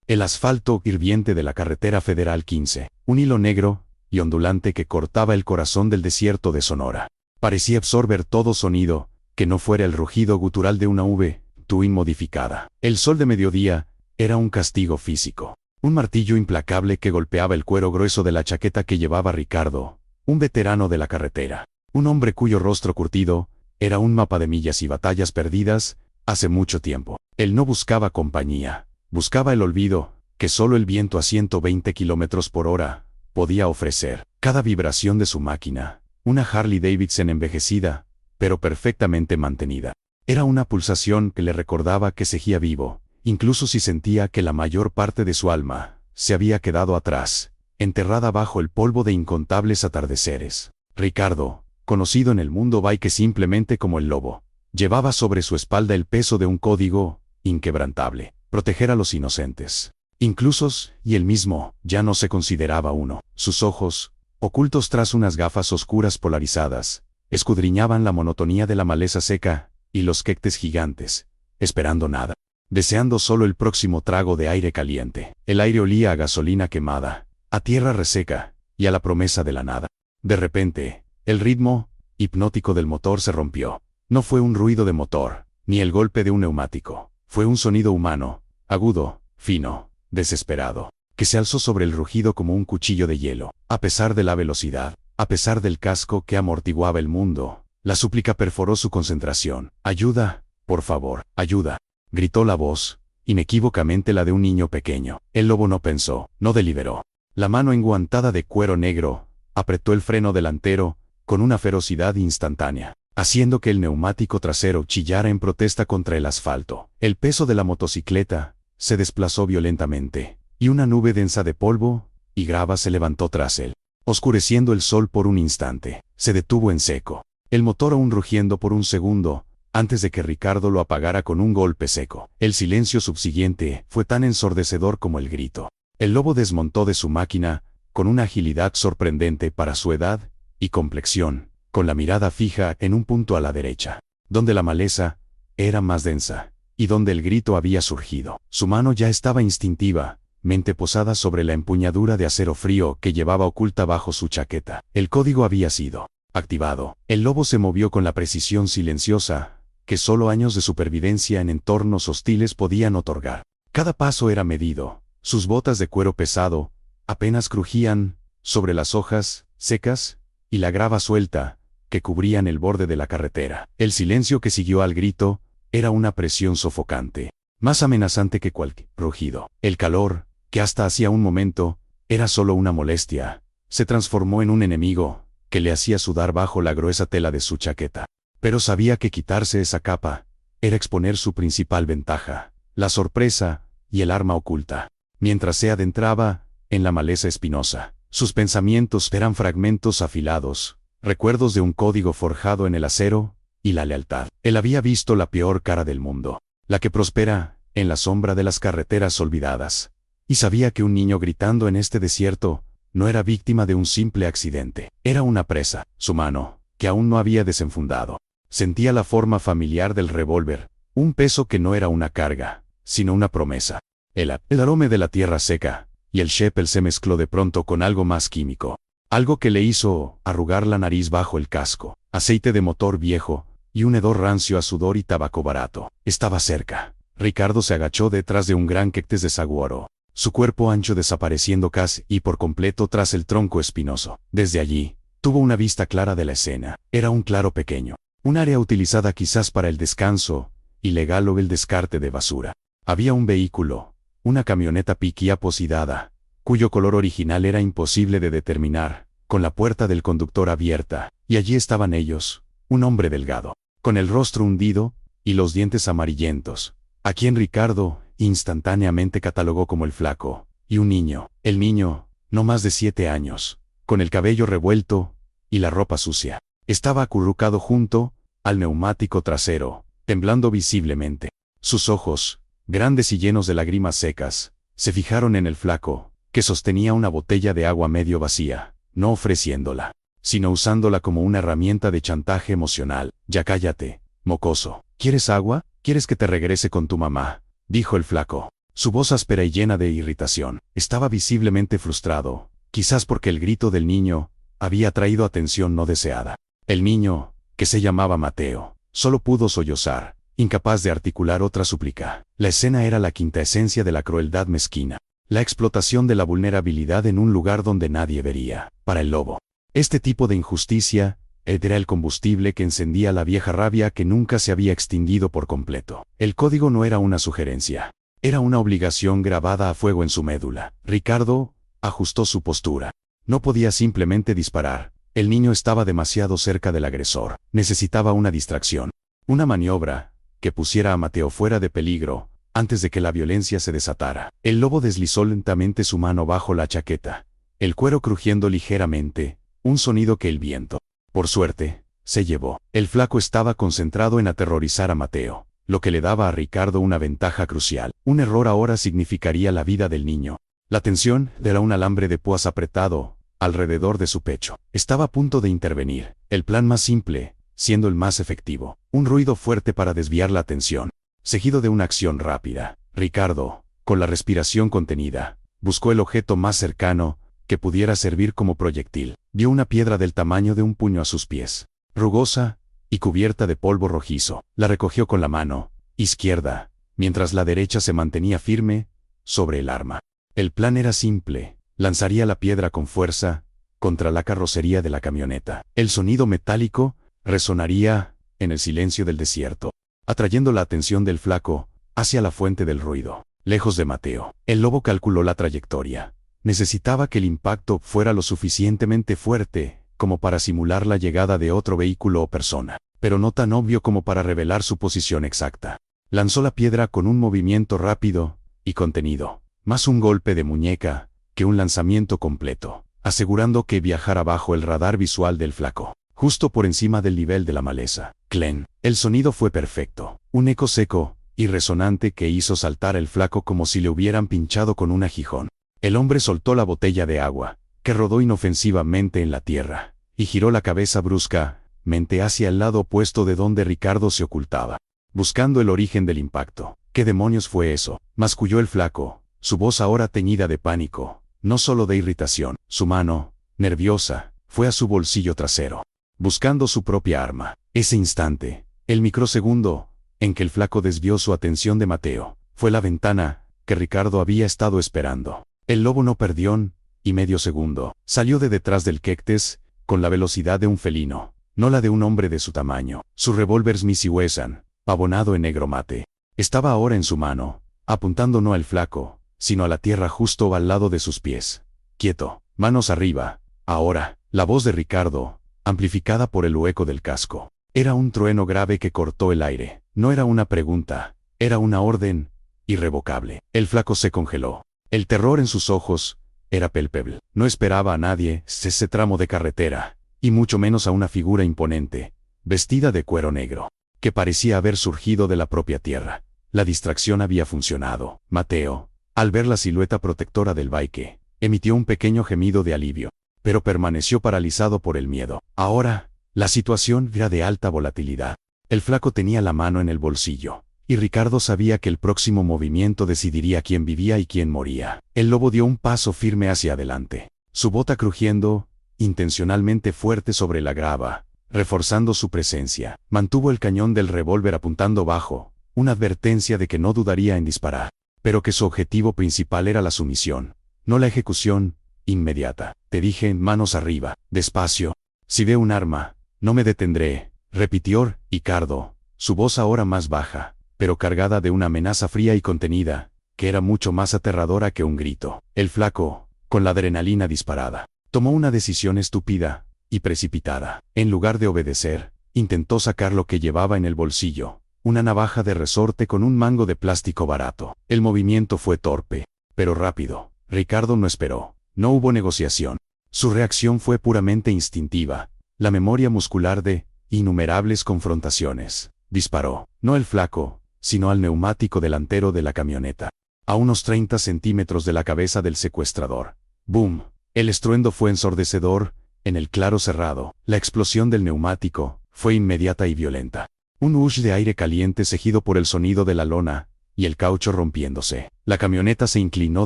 El asfalto hirviente de la carretera federal 15, un hilo negro y ondulante que cortaba el corazón del desierto de Sonora. Parecía absorber todo sonido, que no fuera el rugido gutural de una V-twin modificada. El sol de mediodía era un castigo físico. Un martillo implacable que golpeaba el cuero grueso de la chaqueta que llevaba Ricardo, un veterano de la carretera. Un hombre cuyo rostro curtido era un mapa de millas y batallas perdidas hace mucho tiempo. Él no buscaba compañía, buscaba el olvido, que solo el viento a 120 kilómetros por hora podía ofrecer. Cada vibración de su máquina, una Harley Davidson envejecida, pero perfectamente mantenida. Era una pulsación que le recordaba que seguía vivo, incluso si sentía que la mayor parte de su alma se había quedado atrás, enterrada bajo el polvo de incontables atardeceres. Ricardo, conocido en el mundo bike simplemente como el Lobo, llevaba sobre su espalda el peso de un código inquebrantable: proteger a los inocentes, inclusos, y él mismo ya no se consideraba uno. Sus ojos, ocultos tras unas gafas oscuras polarizadas, escudriñaban la monotonía de la maleza seca y los quectes gigantes, esperando nada, deseando solo el próximo trago de aire caliente. El aire olía a gasolina quemada, a tierra reseca y a la promesa de la nada. De repente, el ritmo hipnótico del motor se rompió. No fue un ruido de motor, ni el golpe de un neumático. Fue un sonido humano, agudo, fino, desesperado, que se alzó sobre el rugido como un cuchillo de hielo. A pesar de la velocidad, a pesar del casco que amortiguaba el mundo, la súplica perforó su concentración. «Ayuda, por favor, ayuda», gritó la voz, inequívocamente la de un niño pequeño. El lobo no pensó, no deliberó. La mano enguantada de cuero negro apretó el freno delantero con una ferocidad instantánea, haciendo que el neumático trasero chillara en protesta contra el asfalto. El peso de la motocicleta se desplazó violentamente, y una nube densa de polvo y grava se levantó tras él, oscureciendo el sol por un instante. Se detuvo en seco, el motor aún rugiendo por un segundo, antes de que Ricardo lo apagara con un golpe seco. El silencio subsiguiente fue tan ensordecedor como el grito. El lobo desmontó de su máquina, con una agilidad sorprendente para su edad y complexión, con la mirada fija en un punto a la derecha, donde la maleza era más densa, y donde el grito había surgido. Su mano ya estaba instintivamente posada sobre la empuñadura de acero frío que llevaba oculta bajo su chaqueta. El código había sido activado. El lobo se movió con la precisión silenciosa que solo años de supervivencia en entornos hostiles podían otorgar. Cada paso era medido. Sus botas de cuero pesado apenas crujían sobre las hojas secas y la grava suelta que cubrían el borde de la carretera. El silencio que siguió al grito era una presión sofocante, más amenazante que cualquier rugido. El calor, que hasta hacía un momento era solo una molestia, se transformó en un enemigo que le hacía sudar bajo la gruesa tela de su chaqueta. Pero sabía que quitarse esa capa era exponer su principal ventaja, la sorpresa y el arma oculta. Mientras se adentraba en la maleza espinosa, sus pensamientos eran fragmentos afilados, recuerdos de un código forjado en el acero y la lealtad. Él había visto la peor cara del mundo, la que prospera en la sombra de las carreteras olvidadas, y sabía que un niño gritando en este desierto no era víctima de un simple accidente. Era una presa. Su mano, que aún no había desenfundado, sentía la forma familiar del revólver, un peso que no era una carga, sino una promesa. El aroma de la tierra seca y el Sheppel se mezcló de pronto con algo más químico, algo que le hizo arrugar la nariz bajo el casco. Aceite de motor viejo y un hedor rancio a sudor y tabaco barato. Estaba cerca. Ricardo se agachó detrás de un gran cactus de saguaro, su cuerpo ancho desapareciendo casi y por completo tras el tronco espinoso. Desde allí, tuvo una vista clara de la escena. Era un claro pequeño, un área utilizada quizás para el descanso ilegal o el descarte de basura. Había un vehículo, una camioneta piquía aposidada, cuyo color original era imposible de determinar, con la puerta del conductor abierta, y allí estaban ellos, un hombre delgado, con el rostro hundido y los dientes amarillentos, a quien Ricardo instantáneamente catalogó como el flaco, y un niño, el niño, no más de 7 años, con el cabello revuelto y la ropa sucia. Estaba acurrucado junto al neumático trasero, temblando visiblemente. Sus ojos, grandes y llenos de lágrimas secas, se fijaron en el flaco, que sostenía una botella de agua medio vacía, no ofreciéndola, sino usándola como una herramienta de chantaje emocional. «Ya cállate, mocoso. ¿Quieres agua? ¿Quieres que te regrese con tu mamá?», dijo el flaco. Su voz áspera y llena de irritación. Estaba visiblemente frustrado, quizás porque el grito del niño había traído atención no deseada. El niño, que se llamaba Mateo, solo pudo sollozar, incapaz de articular otra súplica. La escena era la quinta esencia de la crueldad mezquina. La explotación de la vulnerabilidad en un lugar donde nadie vería. Para el lobo, este tipo de injusticia era el combustible que encendía la vieja rabia que nunca se había extinguido por completo. El código no era una sugerencia. Era una obligación grabada a fuego en su médula. Ricardo ajustó su postura. No podía simplemente disparar. El niño estaba demasiado cerca del agresor. Necesitaba una distracción. Una maniobra que pusiera a Mateo fuera de peligro antes de que la violencia se desatara. El lobo deslizó lentamente su mano bajo la chaqueta, el cuero crujiendo ligeramente, un sonido que el viento, por suerte, se llevó. El flaco estaba concentrado en aterrorizar a Mateo, lo que le daba a Ricardo una ventaja crucial. Un error ahora significaría la vida del niño. La tensión era un alambre de púas apretado alrededor de su pecho. Estaba a punto de intervenir. El plan más simple, siendo el más efectivo. Un ruido fuerte para desviar la atención, seguido de una acción rápida. Ricardo, con la respiración contenida, buscó el objeto más cercano que pudiera servir como proyectil. Vio una piedra del tamaño de un puño a sus pies, rugosa y cubierta de polvo rojizo. La recogió con la mano izquierda, mientras la derecha se mantenía firme sobre el arma. El plan era simple. Lanzaría la piedra con fuerza contra la carrocería de la camioneta. El sonido metálico resonaría en el silencio del desierto, atrayendo la atención del flaco hacia la fuente del ruido, lejos de Mateo. El lobo calculó la trayectoria. Necesitaba que el impacto fuera lo suficientemente fuerte como para simular la llegada de otro vehículo o persona, pero no tan obvio como para revelar su posición exacta. Lanzó la piedra con un movimiento rápido y contenido, más un golpe de muñeca que un lanzamiento completo, asegurando que viajara bajo el radar visual del flaco, justo por encima del nivel de la maleza. Clen. El sonido fue perfecto, un eco seco y resonante que hizo saltar al flaco como si le hubieran pinchado con un aguijón. El hombre soltó la botella de agua, que rodó inofensivamente en la tierra, y giró la cabeza bruscamente hacia el lado opuesto de donde Ricardo se ocultaba, buscando el origen del impacto. ¿Qué demonios fue eso?, masculló el flaco, su voz ahora teñida de pánico, no solo de irritación. Su mano, nerviosa, fue a su bolsillo trasero, buscando su propia arma. Ese instante, el microsegundo en que el flaco desvió su atención de Mateo, fue la ventana que Ricardo había estado esperando. El lobo no perdió y medio segundo. Salió de detrás del Kektes con la velocidad de un felino, no la de un hombre de su tamaño. Su revólver Smith & Wesson, pavonado en negro mate, estaba ahora en su mano, apuntando no al flaco, sino a la tierra justo al lado de sus pies. Quieto, manos arriba. Ahora, la voz de Ricardo, amplificada por el hueco del casco, era un trueno grave que cortó el aire. No era una pregunta, era una orden irrevocable. El flaco se congeló. El terror en sus ojos era palpable. No esperaba a nadie ese tramo de carretera, y mucho menos a una figura imponente, vestida de cuero negro, que parecía haber surgido de la propia tierra. La distracción había funcionado. Mateo, al ver la silueta protectora del bike, emitió un pequeño gemido de alivio, pero permaneció paralizado por el miedo. Ahora, la situación era de alta volatilidad. El flaco tenía la mano en el bolsillo, y Ricardo sabía que el próximo movimiento decidiría quién vivía y quién moría. El lobo dio un paso firme hacia adelante, su bota crujiendo intencionalmente fuerte sobre la grava, reforzando su presencia. Mantuvo el cañón del revólver apuntando bajo, una advertencia de que no dudaría en disparar, pero que su objetivo principal era la sumisión, no la ejecución inmediata. Te dije, manos arriba, despacio. Si veo un arma, no me detendré, repitió Ricardo, su voz ahora más baja, pero cargada de una amenaza fría y contenida, que era mucho más aterradora que un grito. El flaco, con la adrenalina disparada, tomó una decisión estúpida y precipitada. En lugar de obedecer, intentó sacar lo que llevaba en el bolsillo, una navaja de resorte con un mango de plástico barato. El movimiento fue torpe, pero rápido. Ricardo no esperó, no hubo negociación. Su reacción fue puramente instintiva, la memoria muscular de innumerables confrontaciones. Disparó, no al flaco, sino al neumático delantero de la camioneta, a unos 30 centímetros de la cabeza del secuestrador. ¡Boom! El estruendo fue ensordecedor, en el claro cerrado. La explosión del neumático fue inmediata y violenta. Un hush de aire caliente seguido por el sonido de la lona y el caucho rompiéndose. La camioneta se inclinó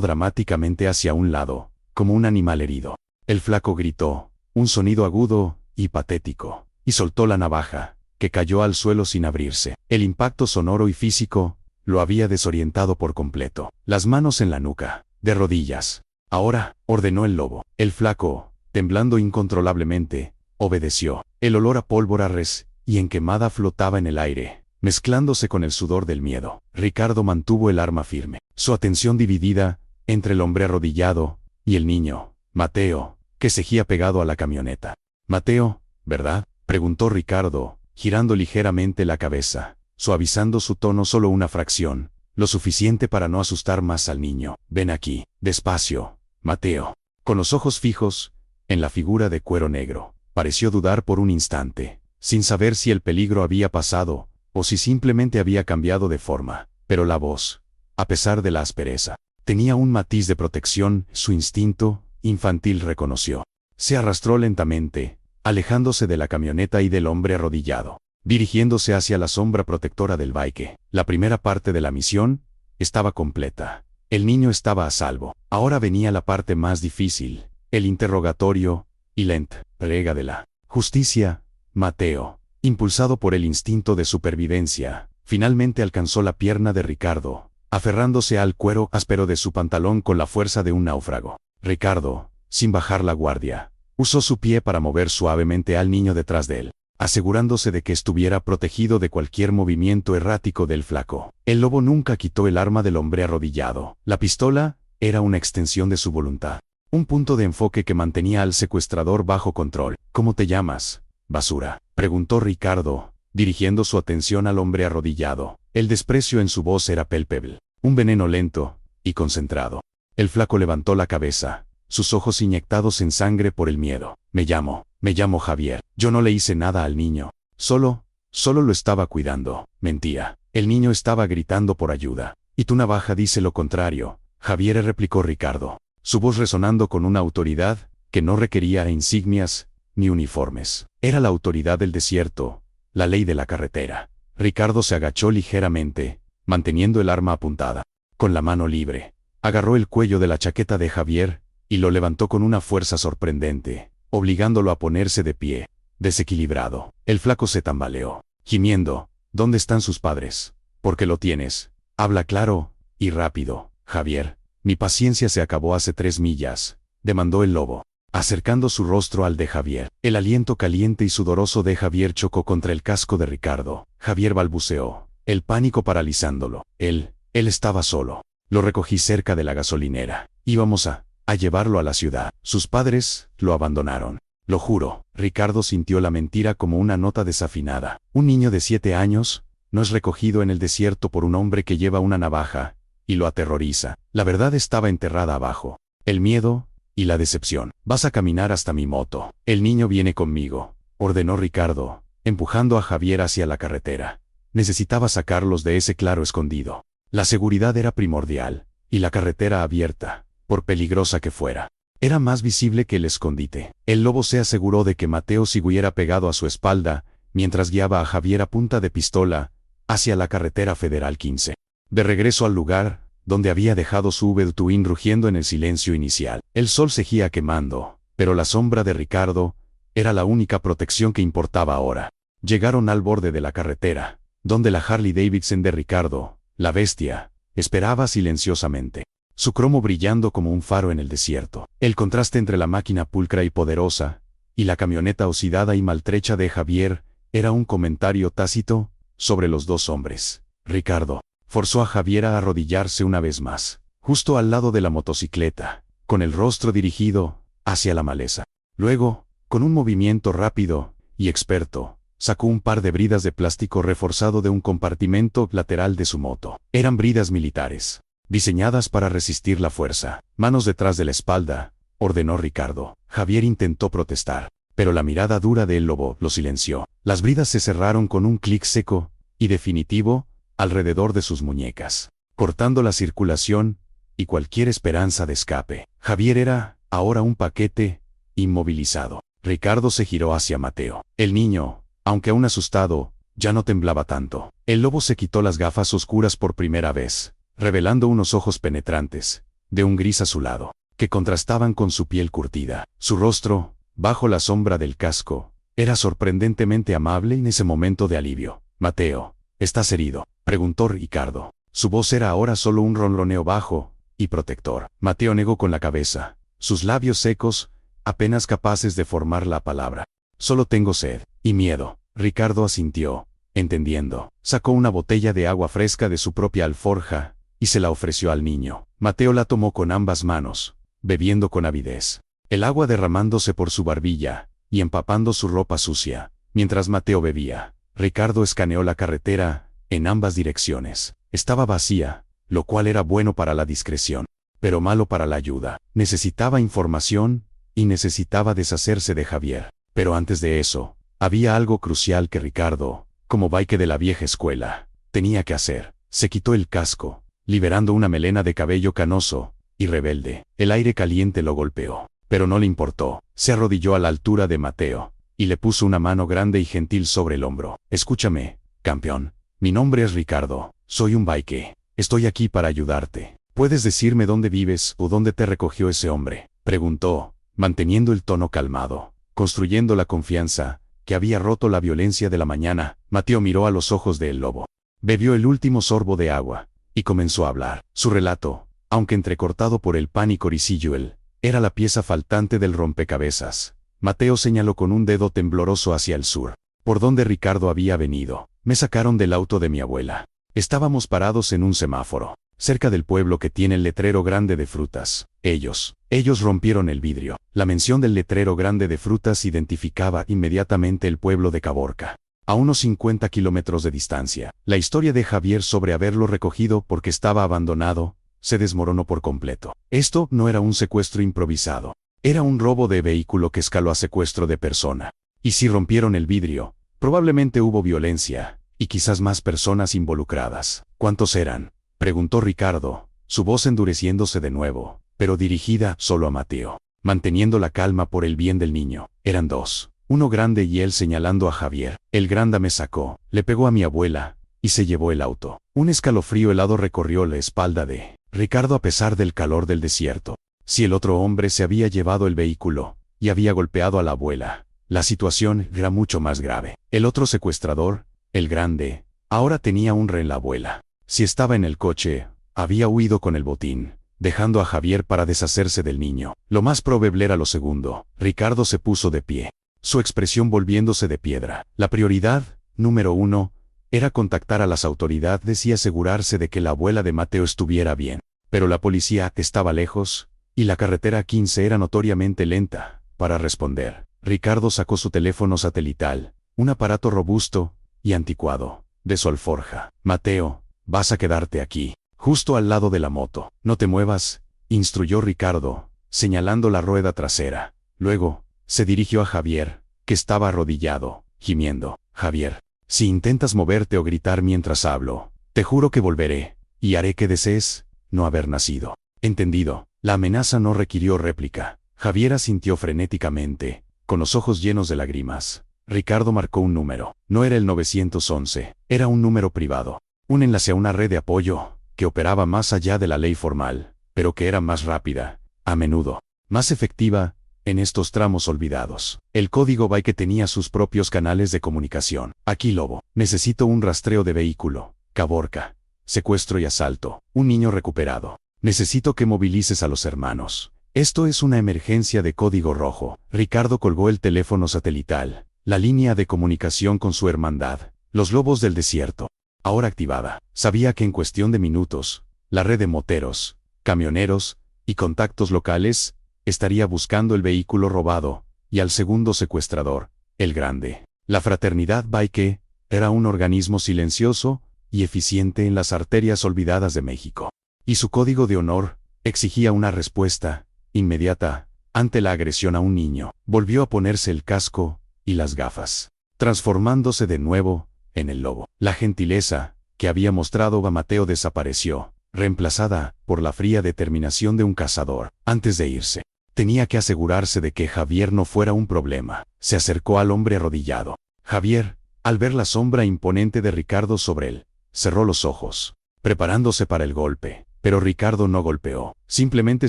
dramáticamente hacia un lado, como un animal herido. El flaco gritó, un sonido agudo y patético, y soltó la navaja, que cayó al suelo sin abrirse. El impacto sonoro y físico lo había desorientado por completo. Las manos en la nuca, de rodillas. Ahora, ordenó el lobo. El flaco, temblando incontrolablemente, obedeció. El olor a pólvora res y enquemada flotaba en el aire, mezclándose con el sudor del miedo. Ricardo mantuvo el arma firme, su atención dividida entre el hombre arrodillado y el niño, Mateo, que seguía pegado a la camioneta. Mateo, ¿verdad?, preguntó Ricardo, girando ligeramente la cabeza, suavizando su tono solo una fracción, lo suficiente para no asustar más al niño. Ven aquí, despacio, Mateo. Con los ojos fijos en la figura de cuero negro, pareció dudar por un instante, sin saber si el peligro había pasado, o si simplemente había cambiado de forma, pero la voz, a pesar de la aspereza, tenía un matiz de protección. Su instinto infantil reconoció. Se arrastró lentamente, alejándose de la camioneta y del hombre arrodillado, dirigiéndose hacia la sombra protectora del bike. La primera parte de la misión estaba completa. El niño estaba a salvo. Ahora venía la parte más difícil, el interrogatorio y la entrega de la justicia. Mateo, impulsado por el instinto de supervivencia, finalmente alcanzó la pierna de Ricardo, aferrándose al cuero áspero de su pantalón con la fuerza de un náufrago. Ricardo, sin bajar la guardia, usó su pie para mover suavemente al niño detrás de él, asegurándose de que estuviera protegido de cualquier movimiento errático del flaco. El lobo nunca quitó el arma del hombre arrodillado. La pistola era una extensión de su voluntad, un punto de enfoque que mantenía al secuestrador bajo control. ¿Cómo te llamas, basura?, preguntó Ricardo, dirigiendo su atención al hombre arrodillado. El desprecio en su voz era palpable, un veneno lento y concentrado. El flaco levantó la cabeza, sus ojos inyectados en sangre por el miedo. Me llamo Javier. Yo no le hice nada al niño. Solo lo estaba cuidando. Mentía. El niño estaba gritando por ayuda. Y tu navaja dice lo contrario, Javier, replicó Ricardo, su voz resonando con una autoridad que no requería insignias ni uniformes. Era la autoridad del desierto, la ley de la carretera. Ricardo se agachó ligeramente, manteniendo el arma apuntada. Con la mano libre, agarró el cuello de la chaqueta de Javier y lo levantó con una fuerza sorprendente, obligándolo a ponerse de pie, desequilibrado. El flaco se tambaleó, gimiendo. ¿Dónde están sus padres? ¿Por qué lo tienes? Habla claro y rápido, Javier. Mi paciencia se acabó hace 3 millas, demandó el lobo, acercando su rostro al de Javier. El aliento caliente y sudoroso de Javier chocó contra el casco de Ricardo. Javier balbuceó, el pánico paralizándolo. Él estaba solo. Lo recogí cerca de la gasolinera. Íbamos a llevarlo a la ciudad. Sus padres lo abandonaron. Lo juro. Ricardo sintió la mentira como una nota desafinada. Un niño de 7 años no es recogido en el desierto por un hombre que lleva una navaja y lo aterroriza. La verdad estaba enterrada abajo. El miedo y la decepción. Vas a caminar hasta mi moto. El niño viene conmigo, ordenó Ricardo, empujando a Javier hacia la carretera. Necesitaba sacarlos de ese claro escondido. La seguridad era primordial, y la carretera abierta, por peligrosa que fuera, era más visible que el escondite. El lobo se aseguró de que Mateo siguiera pegado a su espalda, mientras guiaba a Javier a punta de pistola hacia la carretera federal 15. De regreso al lugar donde había dejado su V-Twin rugiendo en el silencio inicial. El sol seguía quemando, pero la sombra de Ricardo era la única protección que importaba ahora. Llegaron al borde de la carretera, donde la Harley Davidson de Ricardo, la bestia, esperaba silenciosamente, su cromo brillando como un faro en el desierto. El contraste entre la máquina pulcra y poderosa y la camioneta oxidada y maltrecha de Javier era un comentario tácito sobre los dos hombres. Ricardo forzó a Javier a arrodillarse una vez más, justo al lado de la motocicleta, con el rostro dirigido hacia la maleza. Luego, con un movimiento rápido y experto, sacó un par de bridas de plástico reforzado de un compartimento lateral de su moto. Eran bridas militares, diseñadas para resistir la fuerza. Manos detrás de la espalda, ordenó Ricardo. Javier intentó protestar, pero la mirada dura del lobo lo silenció. Las bridas se cerraron con un clic seco y definitivo alrededor de sus muñecas, cortando la circulación y cualquier esperanza de escape. Javier era, ahora, un paquete inmovilizado. Ricardo se giró hacia Mateo. El niño, aunque aún asustado, ya no temblaba tanto. El lobo se quitó las gafas oscuras por primera vez, revelando unos ojos penetrantes, de un gris azulado, que contrastaban con su piel curtida. Su rostro, bajo la sombra del casco, era sorprendentemente amable en ese momento de alivio. «Mateo, ¿estás herido?», preguntó Ricardo. Su voz era ahora solo un ronroneo bajo y protector. Mateo negó con la cabeza, sus labios secos, apenas capaces de formar la palabra. «Solo tengo sed y miedo». Ricardo asintió, entendiendo. Sacó una botella de agua fresca de su propia alforja y se la ofreció al niño. Mateo la tomó con ambas manos, bebiendo con avidez, el agua derramándose por su barbilla y empapando su ropa sucia. Mientras Mateo bebía, Ricardo escaneó la carretera en ambas direcciones. Estaba vacía, lo cual era bueno para la discreción, pero malo para la ayuda. Necesitaba información y necesitaba deshacerse de Javier. Pero antes de eso, había algo crucial que Ricardo, como Baike de la vieja escuela, tenía que hacer. Se quitó el casco, liberando una melena de cabello canoso y rebelde. El aire caliente lo golpeó, pero no le importó. Se arrodilló a la altura de Mateo y le puso una mano grande y gentil sobre el hombro. «Escúchame, campeón. Mi nombre es Ricardo. Soy un Baike. Estoy aquí para ayudarte. ¿Puedes decirme dónde vives o dónde te recogió ese hombre?», preguntó, manteniendo el tono calmado, construyendo la confianza que había roto la violencia de la mañana. Mateo miró a los ojos del lobo, bebió el último sorbo de agua y comenzó a hablar. Su relato, aunque entrecortado por el pánico risidual, era la pieza faltante del rompecabezas. Mateo señaló con un dedo tembloroso hacia el sur, por donde Ricardo había venido. «Me sacaron del auto de mi abuela. Estábamos parados en un semáforo, cerca del pueblo que tiene el letrero grande de frutas. Ellos rompieron el vidrio». La mención del letrero grande de frutas identificaba inmediatamente el pueblo de Caborca, a unos 50 kilómetros de distancia. La historia de Javier sobre haberlo recogido porque estaba abandonado se desmoronó por completo. Esto no era un secuestro improvisado. Era un robo de vehículo que escaló a secuestro de persona. Y si rompieron el vidrio, probablemente hubo violencia, y quizás más personas involucradas. «¿Cuántos eran?», preguntó Ricardo, su voz endureciéndose de nuevo, pero dirigida solo a Mateo, manteniendo la calma por el bien del niño. «Eran dos, uno grande y él señalando a Javier. El grande me sacó, le pegó a mi abuela, y se llevó el auto». Un escalofrío helado recorrió la espalda de Ricardo a pesar del calor del desierto. Si el otro hombre se había llevado el vehículo y había golpeado a la abuela, la situación era mucho más grave. El otro secuestrador, el grande, ahora tenía un rehén la abuela. Si estaba en el coche, había huido con el botín, dejando a Javier para deshacerse del niño. Lo más probable era lo segundo. Ricardo se puso de pie, su expresión volviéndose de piedra. La prioridad, número 1, era contactar a las autoridades y asegurarse de que la abuela de Mateo estuviera bien. Pero la policía estaba lejos, y la carretera 15 era notoriamente lenta para responder. Ricardo sacó su teléfono satelital, un aparato robusto y anticuado, de su alforja. «Mateo, vas a quedarte aquí, justo al lado de la moto. No te muevas», instruyó Ricardo, señalando la rueda trasera. Luego, se dirigió a Javier, que estaba arrodillado, gimiendo. «Javier, si intentas moverte o gritar mientras hablo, te juro que volveré, y haré que desees no haber nacido». «Entendido». La amenaza no requirió réplica. Javier asintió frenéticamente, con los ojos llenos de lágrimas. Ricardo marcó un número. No era el 911, era un número privado. Un enlace a una red de apoyo, que operaba más allá de la ley formal, pero que era más rápida, a menudo, más efectiva, en estos tramos olvidados. El código Baike tenía sus propios canales de comunicación. «Aquí Lobo. Necesito un rastreo de vehículo. Caborca. Secuestro y asalto. Un niño recuperado. Necesito que movilices a los hermanos. Esto es una emergencia de código rojo». Ricardo colgó el teléfono satelital, la línea de comunicación con su hermandad, los lobos del desierto, ahora activada. Sabía que en cuestión de minutos, la red de moteros, camioneros y contactos locales estaría buscando el vehículo robado y al segundo secuestrador, el grande. La fraternidad Baike era un organismo silencioso y eficiente en las arterias olvidadas de México. Y su código de honor exigía una respuesta inmediata ante la agresión a un niño. Volvió a ponerse el casco y las gafas, transformándose de nuevo en el lobo. La gentileza que había mostrado a Mateo desapareció, reemplazada por la fría determinación de un cazador. Antes de irse, tenía que asegurarse de que Javier no fuera un problema. Se acercó al hombre arrodillado. «Javier, Al ver la sombra imponente de Ricardo sobre él, cerró los ojos, preparándose para el golpe. Pero Ricardo no golpeó, simplemente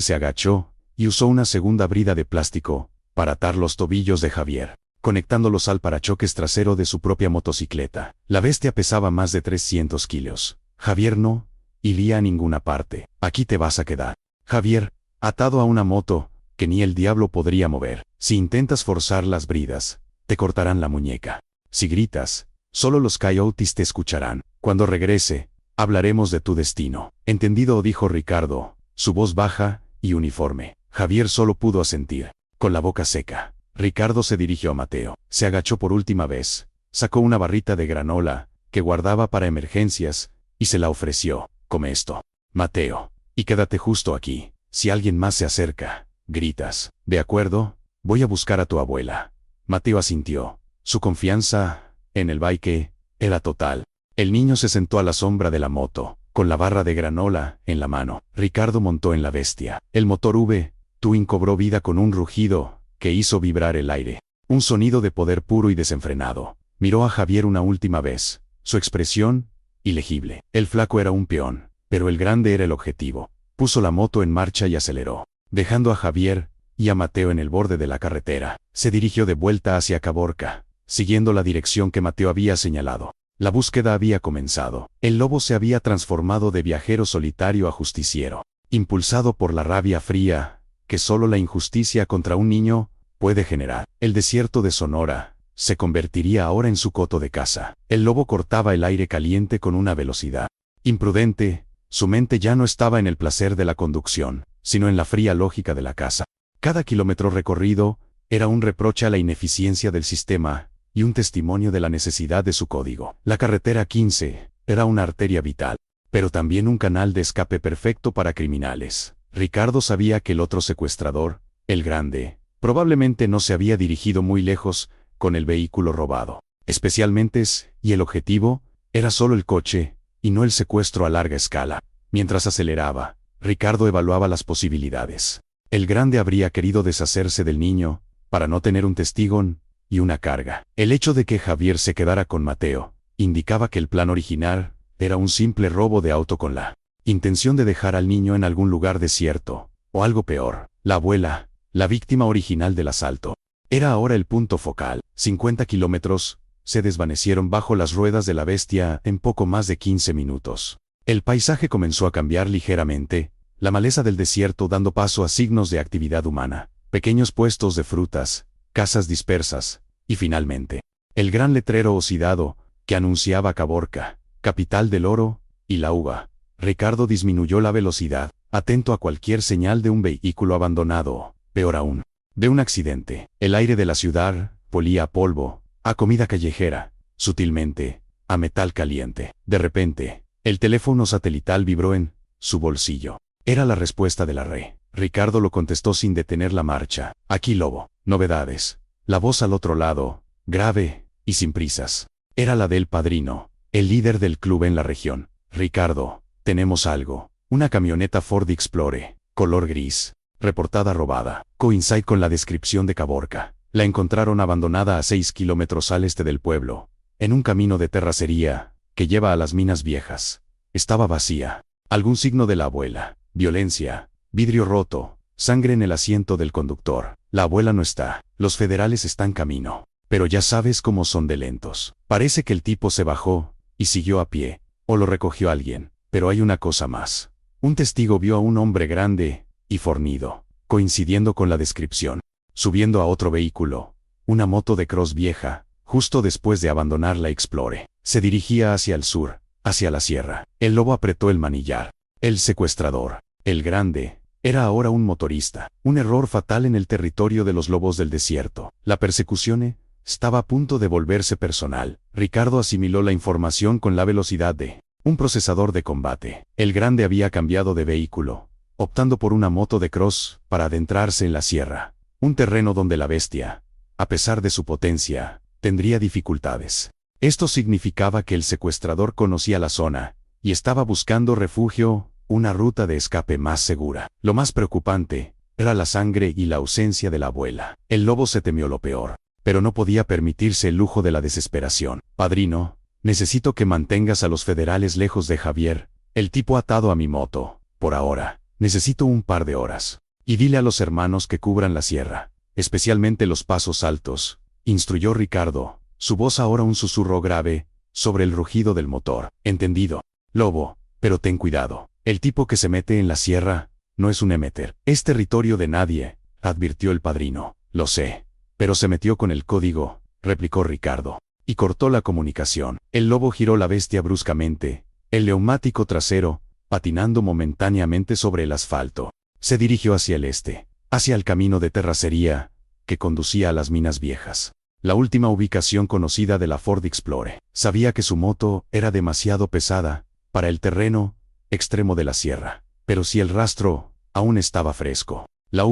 se agachó y usó una segunda brida de plástico para atar los tobillos de Javier, conectándolos al parachoques trasero de su propia motocicleta. La bestia pesaba más de 300 kilos. Javier no iría a ninguna parte. Aquí te vas a quedar. Javier, atado a una moto que ni el diablo podría mover. Si intentas forzar las bridas, te cortarán la muñeca. Si gritas, solo los coyotes te escucharán. Cuando regrese, hablaremos de tu destino. ¿Entendido?, dijo Ricardo, su voz baja y uniforme. Javier solo pudo asentir, con la boca seca. Ricardo se dirigió a Mateo. Se agachó por última vez, sacó una barrita de granola que guardaba para emergencias y se la ofreció. Come esto, Mateo, y quédate justo aquí. Si alguien más se acerca, gritas. ¿De acuerdo? Voy a buscar a tu abuela. Mateo asintió. Su confianza en el bike era total. El niño se sentó a la sombra de la moto, con la barra de granola en la mano. Ricardo montó en la bestia. El motor V-Twin cobró vida con un rugido que hizo vibrar el aire. Un sonido de poder puro y desenfrenado. Miró a Javier una última vez. Su expresión, ilegible. El flaco era un peón, pero el grande era el objetivo. Puso la moto en marcha y aceleró, dejando a Javier y a Mateo en el borde de la carretera. Se dirigió de vuelta hacia Caborca, siguiendo la dirección que Mateo había señalado. La búsqueda había comenzado. El lobo se había transformado de viajero solitario a justiciero, impulsado por la rabia fría que solo la injusticia contra un niño puede generar. El desierto de Sonora se convertiría ahora en su coto de caza. El lobo cortaba el aire caliente con una velocidad imprudente. Su mente ya no estaba en el placer de la conducción, sino en la fría lógica de la caza. Cada kilómetro recorrido era un reproche a la ineficiencia del sistema y un testimonio de la necesidad de su código. La carretera 15 era una arteria vital, pero también un canal de escape perfecto para criminales. Ricardo sabía que el otro secuestrador, el grande, probablemente no se había dirigido muy lejos con el vehículo robado. Especialmente y el objetivo era solo el coche y no el secuestro a larga escala. Mientras aceleraba, Ricardo evaluaba las posibilidades. El grande habría querido deshacerse del niño para no tener un testigo y una carga. El hecho de que Javier se quedara con Mateo indicaba que el plan original era un simple robo de auto con la intención de dejar al niño en algún lugar desierto, o algo peor. La abuela, la víctima original del asalto, era ahora el punto focal. 50 kilómetros se desvanecieron bajo las ruedas de la bestia en poco más de 15 minutos. El paisaje comenzó a cambiar ligeramente, la maleza del desierto dando paso a signos de actividad humana, pequeños puestos de frutas, casas dispersas, y finalmente, el gran letrero oxidado que anunciaba Caborca, capital del oro y la uva. Ricardo disminuyó la velocidad, atento a cualquier señal de un vehículo abandonado o, peor aún, de un accidente. El aire de la ciudad olía a polvo, a comida callejera, sutilmente, a metal caliente. De repente, el teléfono satelital vibró en su bolsillo. Era la respuesta de la red. Ricardo lo contestó sin detener la marcha. Aquí Lobo. Novedades. La voz al otro lado, grave y sin prisas, era la del padrino, el líder del club en la región. Ricardo, tenemos algo. Una camioneta Ford Explorer, color gris, reportada robada. Coincide con la descripción de Caborca. La encontraron abandonada a 6 kilómetros al este del pueblo, en un camino de terracería que lleva a las minas viejas. Estaba vacía. Algún signo de la abuela. Violencia, vidrio roto, sangre en el asiento del conductor. La abuela no está. Los federales están camino. Pero ya sabes cómo son de lentos. Parece que el tipo se bajó y siguió a pie, o lo recogió alguien. Pero hay una cosa más. Un testigo vio a un hombre grande y fornido, coincidiendo con la descripción, subiendo a otro vehículo, una moto de cross vieja, justo después de abandonar la Explorer. Se dirigía hacia el sur, hacia la sierra. El lobo apretó el manillar. El secuestrador, el grande, era ahora un motorista. Un error fatal en el territorio de los lobos del desierto. La persecución estaba a punto de volverse personal. Ricardo asimiló la información con la velocidad de un procesador de combate. El grande había cambiado de vehículo, optando por una moto de cross para adentrarse en la sierra, un terreno donde la bestia, a pesar de su potencia, tendría dificultades. Esto significaba que el secuestrador conocía la zona y estaba buscando refugio, una ruta de escape más segura. Lo más preocupante era la sangre y la ausencia de la abuela. El lobo se temió lo peor. pero no podía permitirse el lujo de la desesperación. Padrino, necesito que mantengas a los federales lejos de Javier, el tipo atado a mi moto. Por ahora, necesito un par de horas. Y dile a los hermanos que cubran la sierra, especialmente los pasos altos, instruyó Ricardo, su voz ahora un susurro grave, sobre el rugido del motor. Entendido, Lobo, pero ten cuidado. El tipo que se mete en la sierra, no es un émeter. Es territorio de nadie, advirtió el padrino. Lo sé, pero se metió con el código, replicó Ricardo, y cortó la comunicación. El lobo giró la bestia bruscamente, el neumático trasero, patinando momentáneamente sobre el asfalto. Se dirigió hacia el este, hacia el camino de terracería, que conducía a las minas viejas. La última ubicación conocida de la Ford Explorer. Sabía que su moto era demasiado pesada para el terreno extremo de la sierra, pero si el rastro aún estaba fresco, la